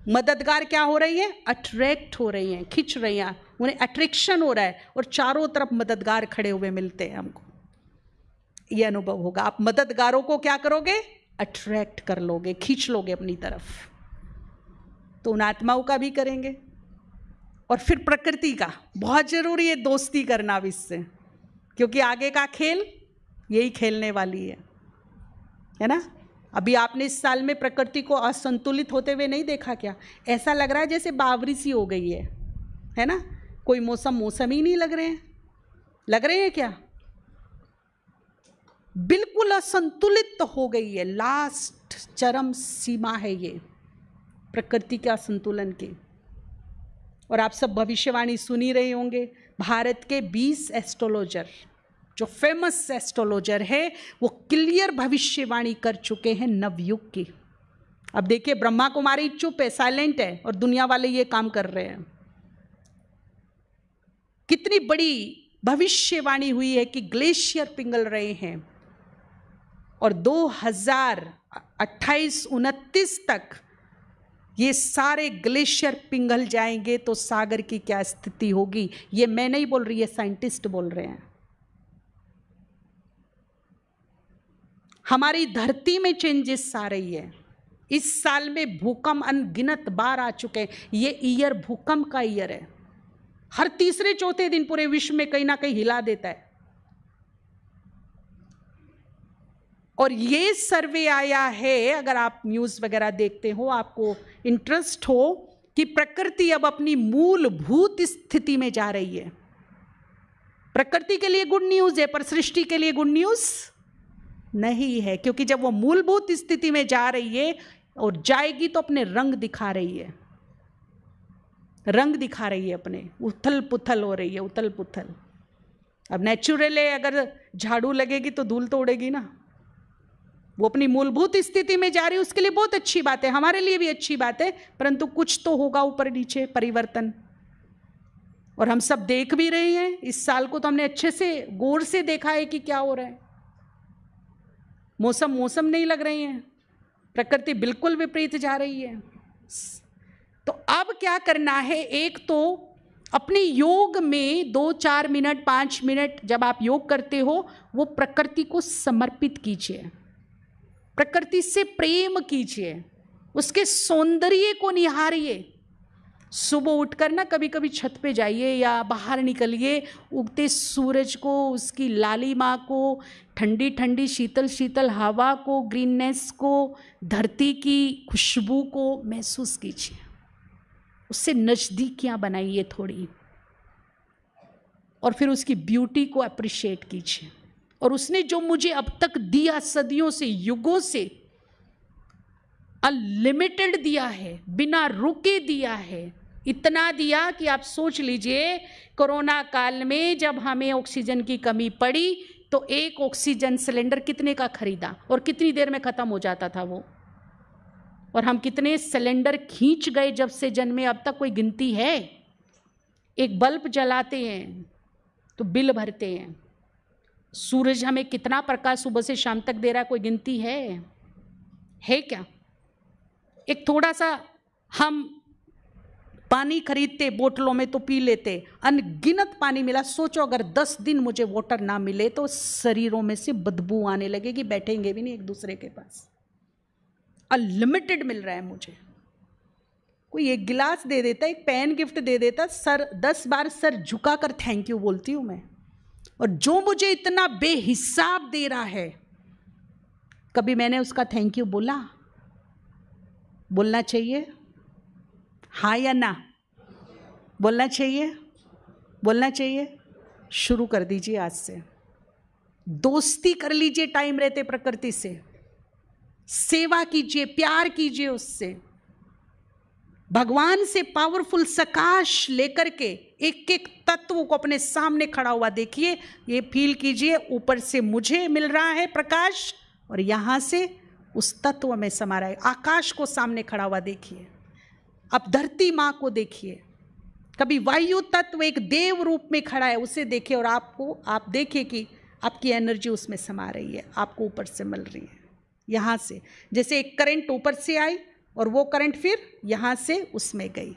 मददगार क्या हो रही है? अट्रैक्ट हो रही हैं, खिंच रही हैं, उन्हें अट्रैक्शन हो रहा है, और चारों तरफ मददगार खड़े हुए मिलते हैं हमको। ये अनुभव होगा। आप मददगारों को क्या करोगे? अट्रैक्ट कर लोगे, खींच लोगे अपनी तरफ। तो उन आत्माओं का भी करेंगे। और फिर प्रकृति का बहुत जरूरी है दोस्ती करना अब इससे, क्योंकि आगे का खेल यही खेलने वाली है ना। अभी आपने इस साल में प्रकृति को असंतुलित होते हुए नहीं देखा क्या? ऐसा लग रहा है जैसे बावरी सी हो गई है ना। कोई मौसम ही नहीं लग रहे हैं क्या? बिल्कुल असंतुलित हो गई है, लास्ट चरम सीमा है ये प्रकृति के असंतुलन की। और आप सब भविष्यवाणी सुन ही रहे होंगे। भारत के 20 एस्ट्रोलॉजर, जो फेमस एस्ट्रोलॉजर है, वो क्लियर भविष्यवाणी कर चुके हैं नवयुग की। अब देखिए, ब्रह्मा कुमारी चुप है, साइलेंट है, और दुनिया वाले ये काम कर रहे हैं। कितनी बड़ी भविष्यवाणी हुई है कि ग्लेशियर पिघल रहे हैं, और 2028-29 तक ये सारे ग्लेशियर पिघल जाएंगे तो सागर की क्या स्थिति होगी। ये मैं नहीं बोल रही, है साइंटिस्ट बोल रहे हैं। हमारी धरती में चेंजेस आ रही है। इस साल में भूकंप अनगिनत बार आ चुके हैं। ये ईयर भूकंप का ईयर है। हर तीसरे चौथे दिन पूरे विश्व में कहीं ना कहीं हिला देता है। और ये सर्वे आया है, अगर आप न्यूज़ वगैरह देखते हो, आपको इंटरेस्ट हो, कि प्रकृति अब अपनी मूलभूत स्थिति में जा रही है। प्रकृति के लिए गुड न्यूज़ है, पर सृष्टि के लिए गुड न्यूज़ नहीं है, क्योंकि जब वो मूलभूत स्थिति में जा रही है और जाएगी तो अपने रंग दिखा रही है। रंग दिखा रही है अपने, उथल पुथल हो रही है, उथल पुथल। अब नेचुरल है, अगर झाड़ू लगेगी तो धूल तो उड़ेगी ना। वो अपनी मूलभूत स्थिति में जा रही है, उसके लिए बहुत अच्छी बात है, हमारे लिए भी अच्छी बात है, परंतु कुछ तो होगा ऊपर नीचे परिवर्तन। और हम सब देख भी रहे हैं। इस साल को तो हमने अच्छे से गौर से देखा है कि क्या हो रहा है। मौसम नहीं लग रहे हैं, प्रकृति बिल्कुल विपरीत जा रही है। तो अब क्या करना है? एक तो अपने योग में 2-4 मिनट 5 मिनट जब आप योग करते हो, वो प्रकृति को समर्पित कीजिए, प्रकृति से प्रेम कीजिए, उसके सौंदर्य को निहारिए। सुबह उठकर ना कभी कभी छत पे जाइए या बाहर निकलिए, उगते सूरज को, उसकी लालिमा को, ठंडी ठंडी शीतल शीतल हवा को, ग्रीननेस को, धरती की खुशबू को महसूस कीजिए। उससे नज़दीकियाँ बनाइए थोड़ी, और फिर उसकी ब्यूटी को अप्रिशिएट कीजिए। और उसने जो मुझे अब तक दिया, सदियों से, युगों से, अनलिमिटेड दिया है, बिना रुके दिया है। इतना दिया कि आप सोच लीजिए, कोरोना काल में जब हमें ऑक्सीजन की कमी पड़ी तो एक ऑक्सीजन सिलेंडर कितने का खरीदा और कितनी देर में ख़त्म हो जाता था वो। और हम कितने सिलेंडर खींच गए जब से जन्मे अब तक, कोई गिनती है? एक बल्ब जलाते हैं तो बिल भरते हैं। सूरज हमें कितना प्रकाश सुबह से शाम तक दे रहा है, कोई गिनती है क्या? एक थोड़ा सा हम पानी खरीदते बोतलों में तो पी लेते, अनगिनत पानी मिला। सोचो अगर 10 दिन मुझे वाटर ना मिले तो शरीरों में से बदबू आने लगेगी, बैठेंगे भी नहीं एक दूसरे के पास। अनलिमिटेड मिल रहा है मुझे। कोई एक गिलास दे देता, एक पेन गिफ्ट दे देता, सर 10 बार सर झुकाकर थैंक यू बोलती हूँ मैं। और जो मुझे इतना बेहिसाब दे रहा है, कभी मैंने उसका थैंक यू बोला? बोलना चाहिए, हाँ या ना? बोलना चाहिए, बोलना चाहिए। शुरू कर दीजिए आज से। दोस्ती कर लीजिए टाइम रहते प्रकृति से, सेवा कीजिए, प्यार कीजिए उससे। भगवान से पावरफुल सकाश लेकर के एक एक तत्व को अपने सामने खड़ा हुआ देखिए। ये फील कीजिए, ऊपर से मुझे मिल रहा है प्रकाश, और यहाँ से उस तत्व में समा रहा है। आकाश को सामने खड़ा हुआ देखिए, अब धरती माँ को देखिए, कभी वायु तत्व एक देव रूप में खड़ा है, उसे देखिए, और आप देखिए कि आपकी एनर्जी उसमें समा रही है, आपको ऊपर से मिल रही है। यहाँ से जैसे एक करंट ऊपर से आई और वो करंट फिर यहाँ से उसमें गई।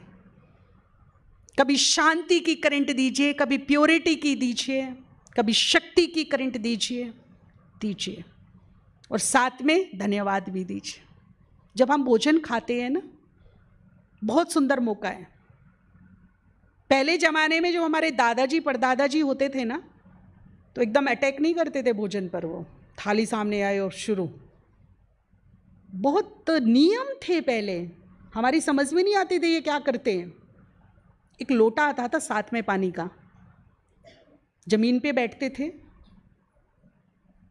कभी शांति की करंट दीजिए, कभी प्योरिटी की दीजिए, कभी शक्ति की करंट दीजिए, और साथ में धन्यवाद भी दीजिए। जब हम भोजन खाते हैं ना, बहुत सुंदर मौका है। पहले जमाने में जो हमारे दादाजी परदादाजी होते थे ना, तो एकदम अटैक नहीं करते थे भोजन पर, वो थाली सामने आए और शुरू। बहुत नियम थे पहले, हमारी समझ में नहीं आते थे ये क्या करते हैं। एक लोटा आता था साथ में पानी का, जमीन पे बैठते थे,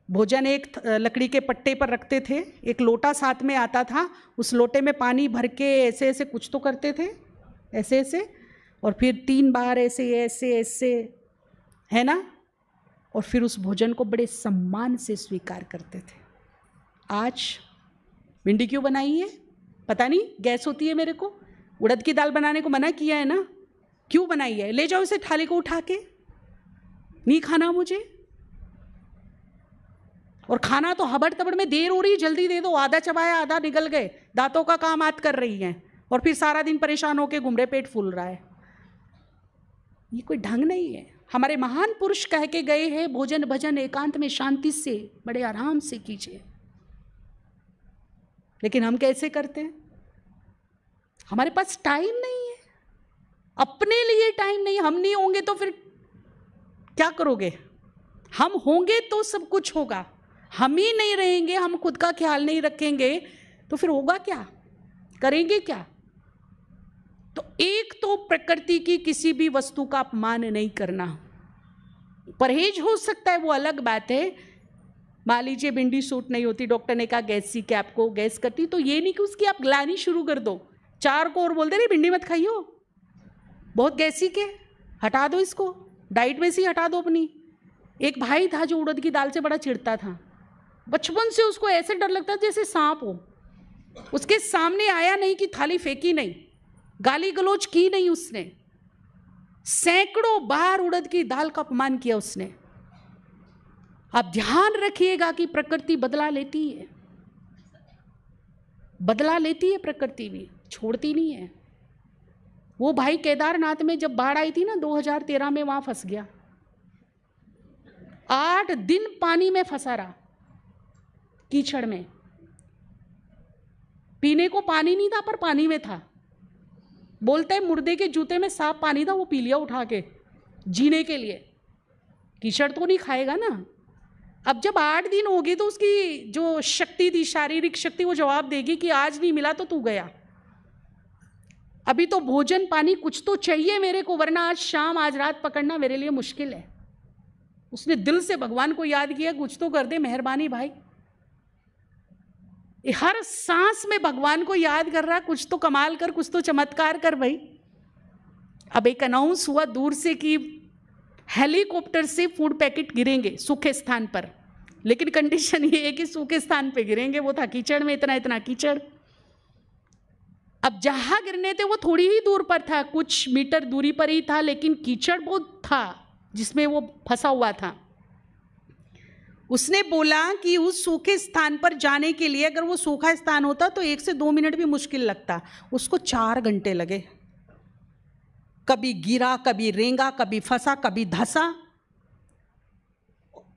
भोजन एक लकड़ी के पट्टे पर रखते थे, एक लोटा साथ में आता था, उस लोटे में पानी भर के ऐसे ऐसे कुछ तो करते थे, ऐसे ऐसे, और फिर 3 बार ऐसे ऐसे ऐसे, है ना, और फिर उस भोजन को बड़े सम्मान से स्वीकार करते थे। आज भिंडी क्यों बनाई है पता नहीं, गैस होती है मेरे को, उड़द की दाल बनाने को मना किया है ना, क्यों बनाई है, ले जाओ इसे थाली को उठा के, नहीं खाना मुझे। और खाना तो हबड़ तबड़ में देर हो रही, जल्दी दे दो, आधा चबाया आधा निगल गए, दांतों का काम आत कर रही हैं, और फिर सारा दिन परेशान होके घूम रहे, पेट फूल रहा है। ये कोई ढंग नहीं है। हमारे महान पुरुष कह के गए हैं, भोजन भजन एकांत में शांति से बड़े आराम से कीजिए। लेकिन हम कैसे करते हैं? हमारे पास टाइम नहीं है, अपने लिए टाइम नहीं। हम नहीं होंगे तो फिर क्या करोगे? हम होंगे तो सब कुछ होगा, हम ही नहीं रहेंगे, हम खुद का ख्याल नहीं रखेंगे तो फिर होगा क्या, करेंगे क्या? तो एक तो प्रकृति की किसी भी वस्तु का अपमान नहीं करना। परहेज हो सकता है, वो अलग बात है। मान लीजिए भिंडी सूट नहीं होती, डॉक्टर ने कहा गैस सी के आपको गैस करती, तो ये नहीं कि उसकी आप ग्लानी शुरू कर दो, 4 को और बोल दे रही भिंडी मत खाइयो, बहुत गैसी के, हटा दो इसको, डाइट में से हटा दो अपनी। एक भाई था जो उड़द की दाल से बड़ा चिढ़ता था, बचपन से उसको ऐसे डर लगता था जैसे सांप हो। उसके सामने आया नहीं कि थाली फेंकी नहीं, गाली गलौज की नहीं उसने, सैकड़ों बार उड़द की दाल का अपमान किया उसने। आप ध्यान रखिएगा कि प्रकृति बदला लेती है, बदला लेती है प्रकृति भी, छोड़ती नहीं है। वो भाई केदारनाथ में जब बाढ़ आई थी ना 2013 में, वहां फंस गया, 8 दिन पानी में फंसा रहा, कीचड़ में। पीने को पानी नहीं था पर पानी में था। बोलते हैं मुर्दे के जूते में साफ पानी था, वो पी लिया उठा के जीने के लिए। कीचड़ तो नहीं खाएगा ना। अब जब 8 दिन हो गए तो उसकी जो शक्ति थी, शारीरिक शक्ति, वो जवाब देगी कि आज नहीं मिला तो तू गया। अभी तो भोजन पानी कुछ तो चाहिए मेरे को, वरना आज शाम आज रात पकड़ना मेरे लिए मुश्किल है। उसने दिल से भगवान को याद किया, कुछ तो कर दे मेहरबानी भाई। हर सांस में भगवान को याद कर रहा, कुछ तो कमाल कर, कुछ तो चमत्कार कर भाई। अब एक अनाउंस हुआ दूर से कि हेलीकॉप्टर से फूड पैकेट गिरेंगे सूखे स्थान पर, लेकिन कंडीशन ये है कि सूखे स्थान पे गिरेंगे। वो था कीचड़ में, इतना इतना कीचड़। अब जहां गिरने थे वो थोड़ी ही दूर पर था, कुछ मीटर दूरी पर ही था, लेकिन कीचड़ बहुत था जिसमें वो फंसा हुआ था। उसने बोला कि उस सूखे स्थान पर जाने के लिए, अगर वो सूखा स्थान होता तो 1 से 2 मिनट भी मुश्किल लगता, उसको 4 घंटे लगे। कभी गिरा, कभी रेंगा, कभी फंसा, कभी धंसा,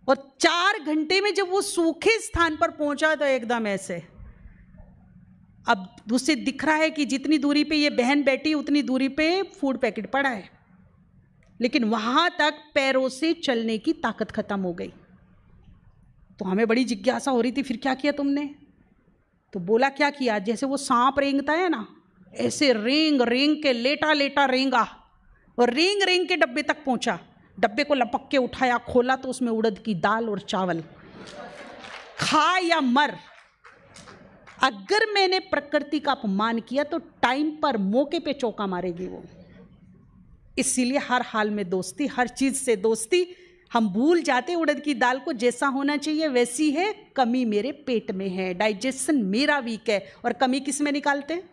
और 4 घंटे में जब वो सूखे स्थान पर पहुंचा तो एकदम ऐसे। अब उसे दिख रहा है कि जितनी दूरी पे ये बहन बैठी उतनी दूरी पे फूड पैकेट पड़ा है, लेकिन वहां तक पैरों से चलने की ताकत खत्म हो गई। तो हमें बड़ी जिज्ञासा हो रही थी, फिर क्या किया तुमने? तो बोला क्या किया, जैसे वो सांप रेंगता है ना, ऐसे रेंग रेंग के लेटा लेटा रेंगा, और रेंग रेंग के डब्बे तक पहुंचा। डब्बे को लपक के उठाया, खोला तो उसमें उड़द की दाल और चावल। खा या मर। अगर मैंने प्रकृति का अपमान किया तो टाइम पर मौके पे चौका मारेगी वो। इसीलिए हर हाल में दोस्ती, हर चीज से दोस्ती। हम भूल जाते उड़द की दाल को, जैसा होना चाहिए वैसी है, कमी मेरे पेट में है, डाइजेशन मेरा वीक है। और कमी किस में निकालते हैं?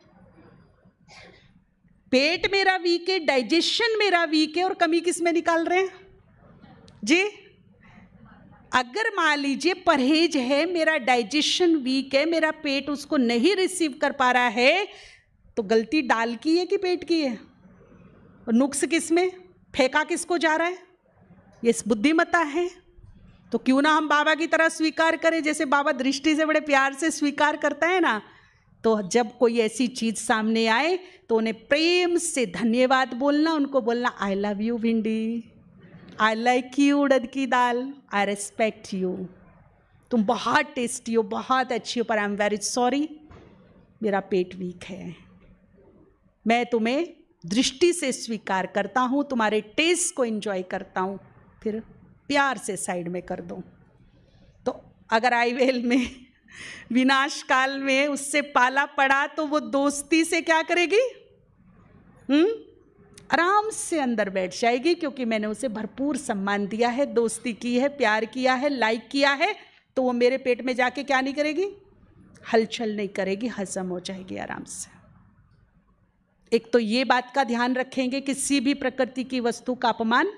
पेट मेरा वीक है, डाइजेशन मेरा वीक है, और कमी किस में निकाल रहे हैं जी? अगर मान लीजिए परहेज है, मेरा डाइजेशन वीक है, मेरा पेट उसको नहीं रिसीव कर पा रहा है, तो गलती दाल की है कि पेट की है? और नुक्स किस में, फेंका किसको जा रहा है? ये बुद्धिमत्ता है। तो क्यों ना हम बाबा की तरह स्वीकार करें, जैसे बाबा दृष्टि से बड़े प्यार से स्वीकार करता है ना, तो जब कोई ऐसी चीज सामने आए तो उन्हें प्रेम से धन्यवाद बोलना, उनको बोलना आई लव यू भिंडी, आई लाइक यू उड़द की दाल, आई रेस्पेक्ट यू, तुम बहुत टेस्टी हो, बहुत अच्छी हो, पर आई एम वेरी सॉरी मेरा पेट वीक है। मैं तुम्हें दृष्टि से स्वीकार करता हूँ, तुम्हारे टेस्ट को एंजॉय करता हूँ, फिर प्यार से साइड में कर दो। तो अगर आईवेल में विनाश काल में उससे पाला पड़ा तो वो दोस्ती से क्या करेगी? आराम से अंदर बैठ जाएगी, क्योंकि मैंने उसे भरपूर सम्मान दिया है, दोस्ती की है, प्यार किया है, लाइक किया है, तो वो मेरे पेट में जाके क्या नहीं करेगी? हलचल नहीं करेगी, हजम हो जाएगी आराम से। एक तो ये बात का ध्यान रखेंगे, किसी भी प्रकृति की वस्तु का अपमान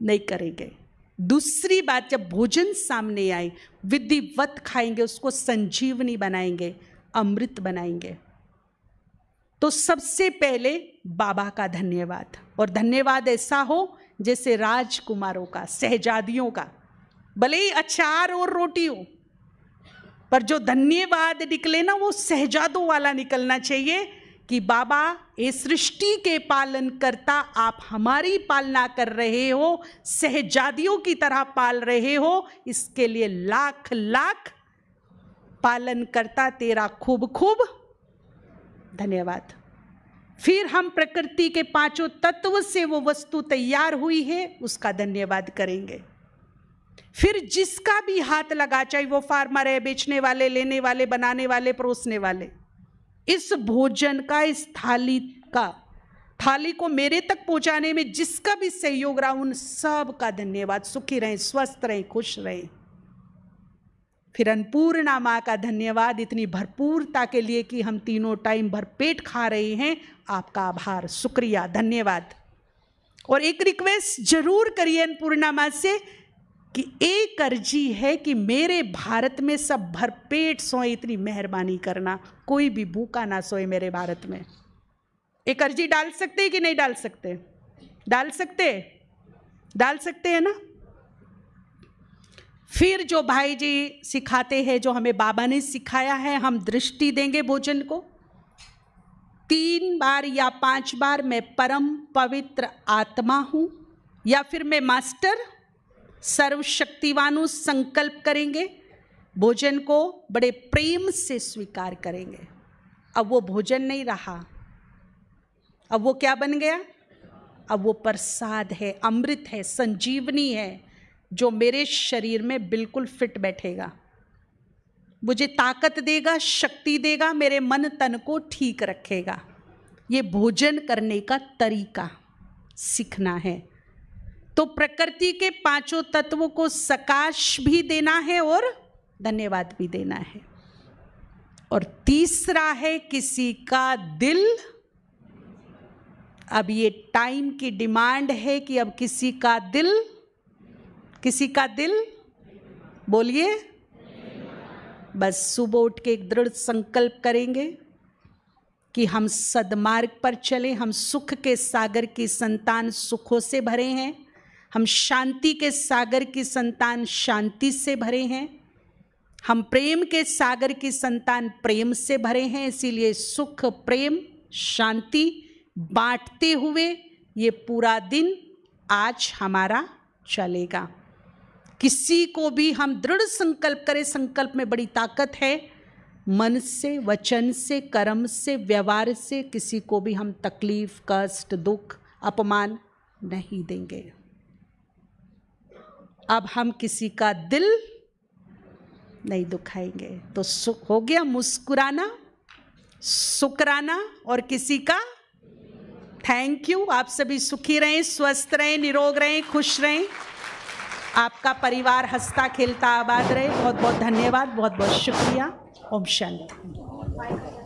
नहीं करेंगे। दूसरी बात, जब भोजन सामने आए विधिवत खाएंगे, उसको संजीवनी बनाएंगे, अमृत बनाएंगे। तो सबसे पहले बाबा का धन्यवाद, और धन्यवाद ऐसा हो जैसे राजकुमारों का, शहजादियों का, भले ही अचार और रोटी हो, पर जो धन्यवाद निकले ना वो शहजादों वाला निकलना चाहिए कि बाबा ये सृष्टि के पालन करता, आप हमारी पालना कर रहे हो, शहजादियों की तरह पाल रहे हो, इसके लिए लाख लाख पालन करता तेरा खूब खूब धन्यवाद। फिर हम प्रकृति के पांचों तत्व से वो वस्तु तैयार हुई है उसका धन्यवाद करेंगे। फिर जिसका भी हाथ लगा, चाहे वो फार्मर है, बेचने वाले, लेने वाले, बनाने वाले, परोसने वाले, इस भोजन का, इस थाली को मेरे तक पहुंचाने में जिसका भी सहयोग रहा, उन सब का धन्यवाद। सुखी रहें, स्वस्थ रहें, खुश रहें। फिर अन्नपूर्णा माँ का धन्यवाद इतनी भरपूरता के लिए कि हम तीनों टाइम भरपेट खा रहे हैं। आपका आभार, शुक्रिया, धन्यवाद। और एक रिक्वेस्ट जरूर करिए अन्नपूर्णा माँ से कि एक अर्जी है कि मेरे भारत में सब भरपेट सोए, इतनी मेहरबानी करना, कोई भी भूखा ना सोए मेरे भारत में। एक अर्जी डाल सकते हैं कि नहीं डाल सकते? डाल सकते हैं ना। फिर जो भाई जी सिखाते हैं, जो हमें बाबा ने सिखाया है, हम दृष्टि देंगे भोजन को 3 बार या 5 बार, मैं परम पवित्र आत्मा हूं, या फिर मैं मास्टर सर्वशक्तिवानु संकल्प करेंगे, भोजन को बड़े प्रेम से स्वीकार करेंगे। अब वो भोजन नहीं रहा, अब वो क्या बन गया? अब वो प्रसाद है, अमृत है, संजीवनी है, जो मेरे शरीर में बिल्कुल फिट बैठेगा, मुझे ताकत देगा, शक्ति देगा, मेरे मन तन को ठीक रखेगा। ये भोजन करने का तरीका सीखना है। तो प्रकृति के पांचों तत्वों को सकाश भी देना है और धन्यवाद भी देना है। और तीसरा है किसी का दिल। अब ये टाइम की डिमांड है कि अब किसी का दिल बोलिए। बस सुबह उठ के एक दृढ़ संकल्प करेंगे कि हम सद्मार्ग पर चलें, हम सुख के सागर की संतान सुखों से भरे हैं, हम शांति के सागर की संतान शांति से भरे हैं, हम प्रेम के सागर की संतान प्रेम से भरे हैं। इसीलिए सुख, प्रेम, शांति बांटते हुए ये पूरा दिन आज हमारा चलेगा। किसी को भी हम दृढ़ संकल्प करें, संकल्प में बड़ी ताकत है। मन से, वचन से, कर्म से, व्यवहार से किसी को भी हम तकलीफ, कष्ट, दुख, अपमान नहीं देंगे। अब हम किसी का दिल नहीं दुखाएंगे। तो सुख हो गया, मुस्कुराना, शुक्राना और किसी का थैंक यू। आप सभी सुखी रहें, स्वस्थ रहें, निरोग रहें, खुश रहें। आपका परिवार हंसता खेलता आबाद रहे। बहुत बहुत धन्यवाद, बहुत बहुत शुक्रिया। ओम शांति।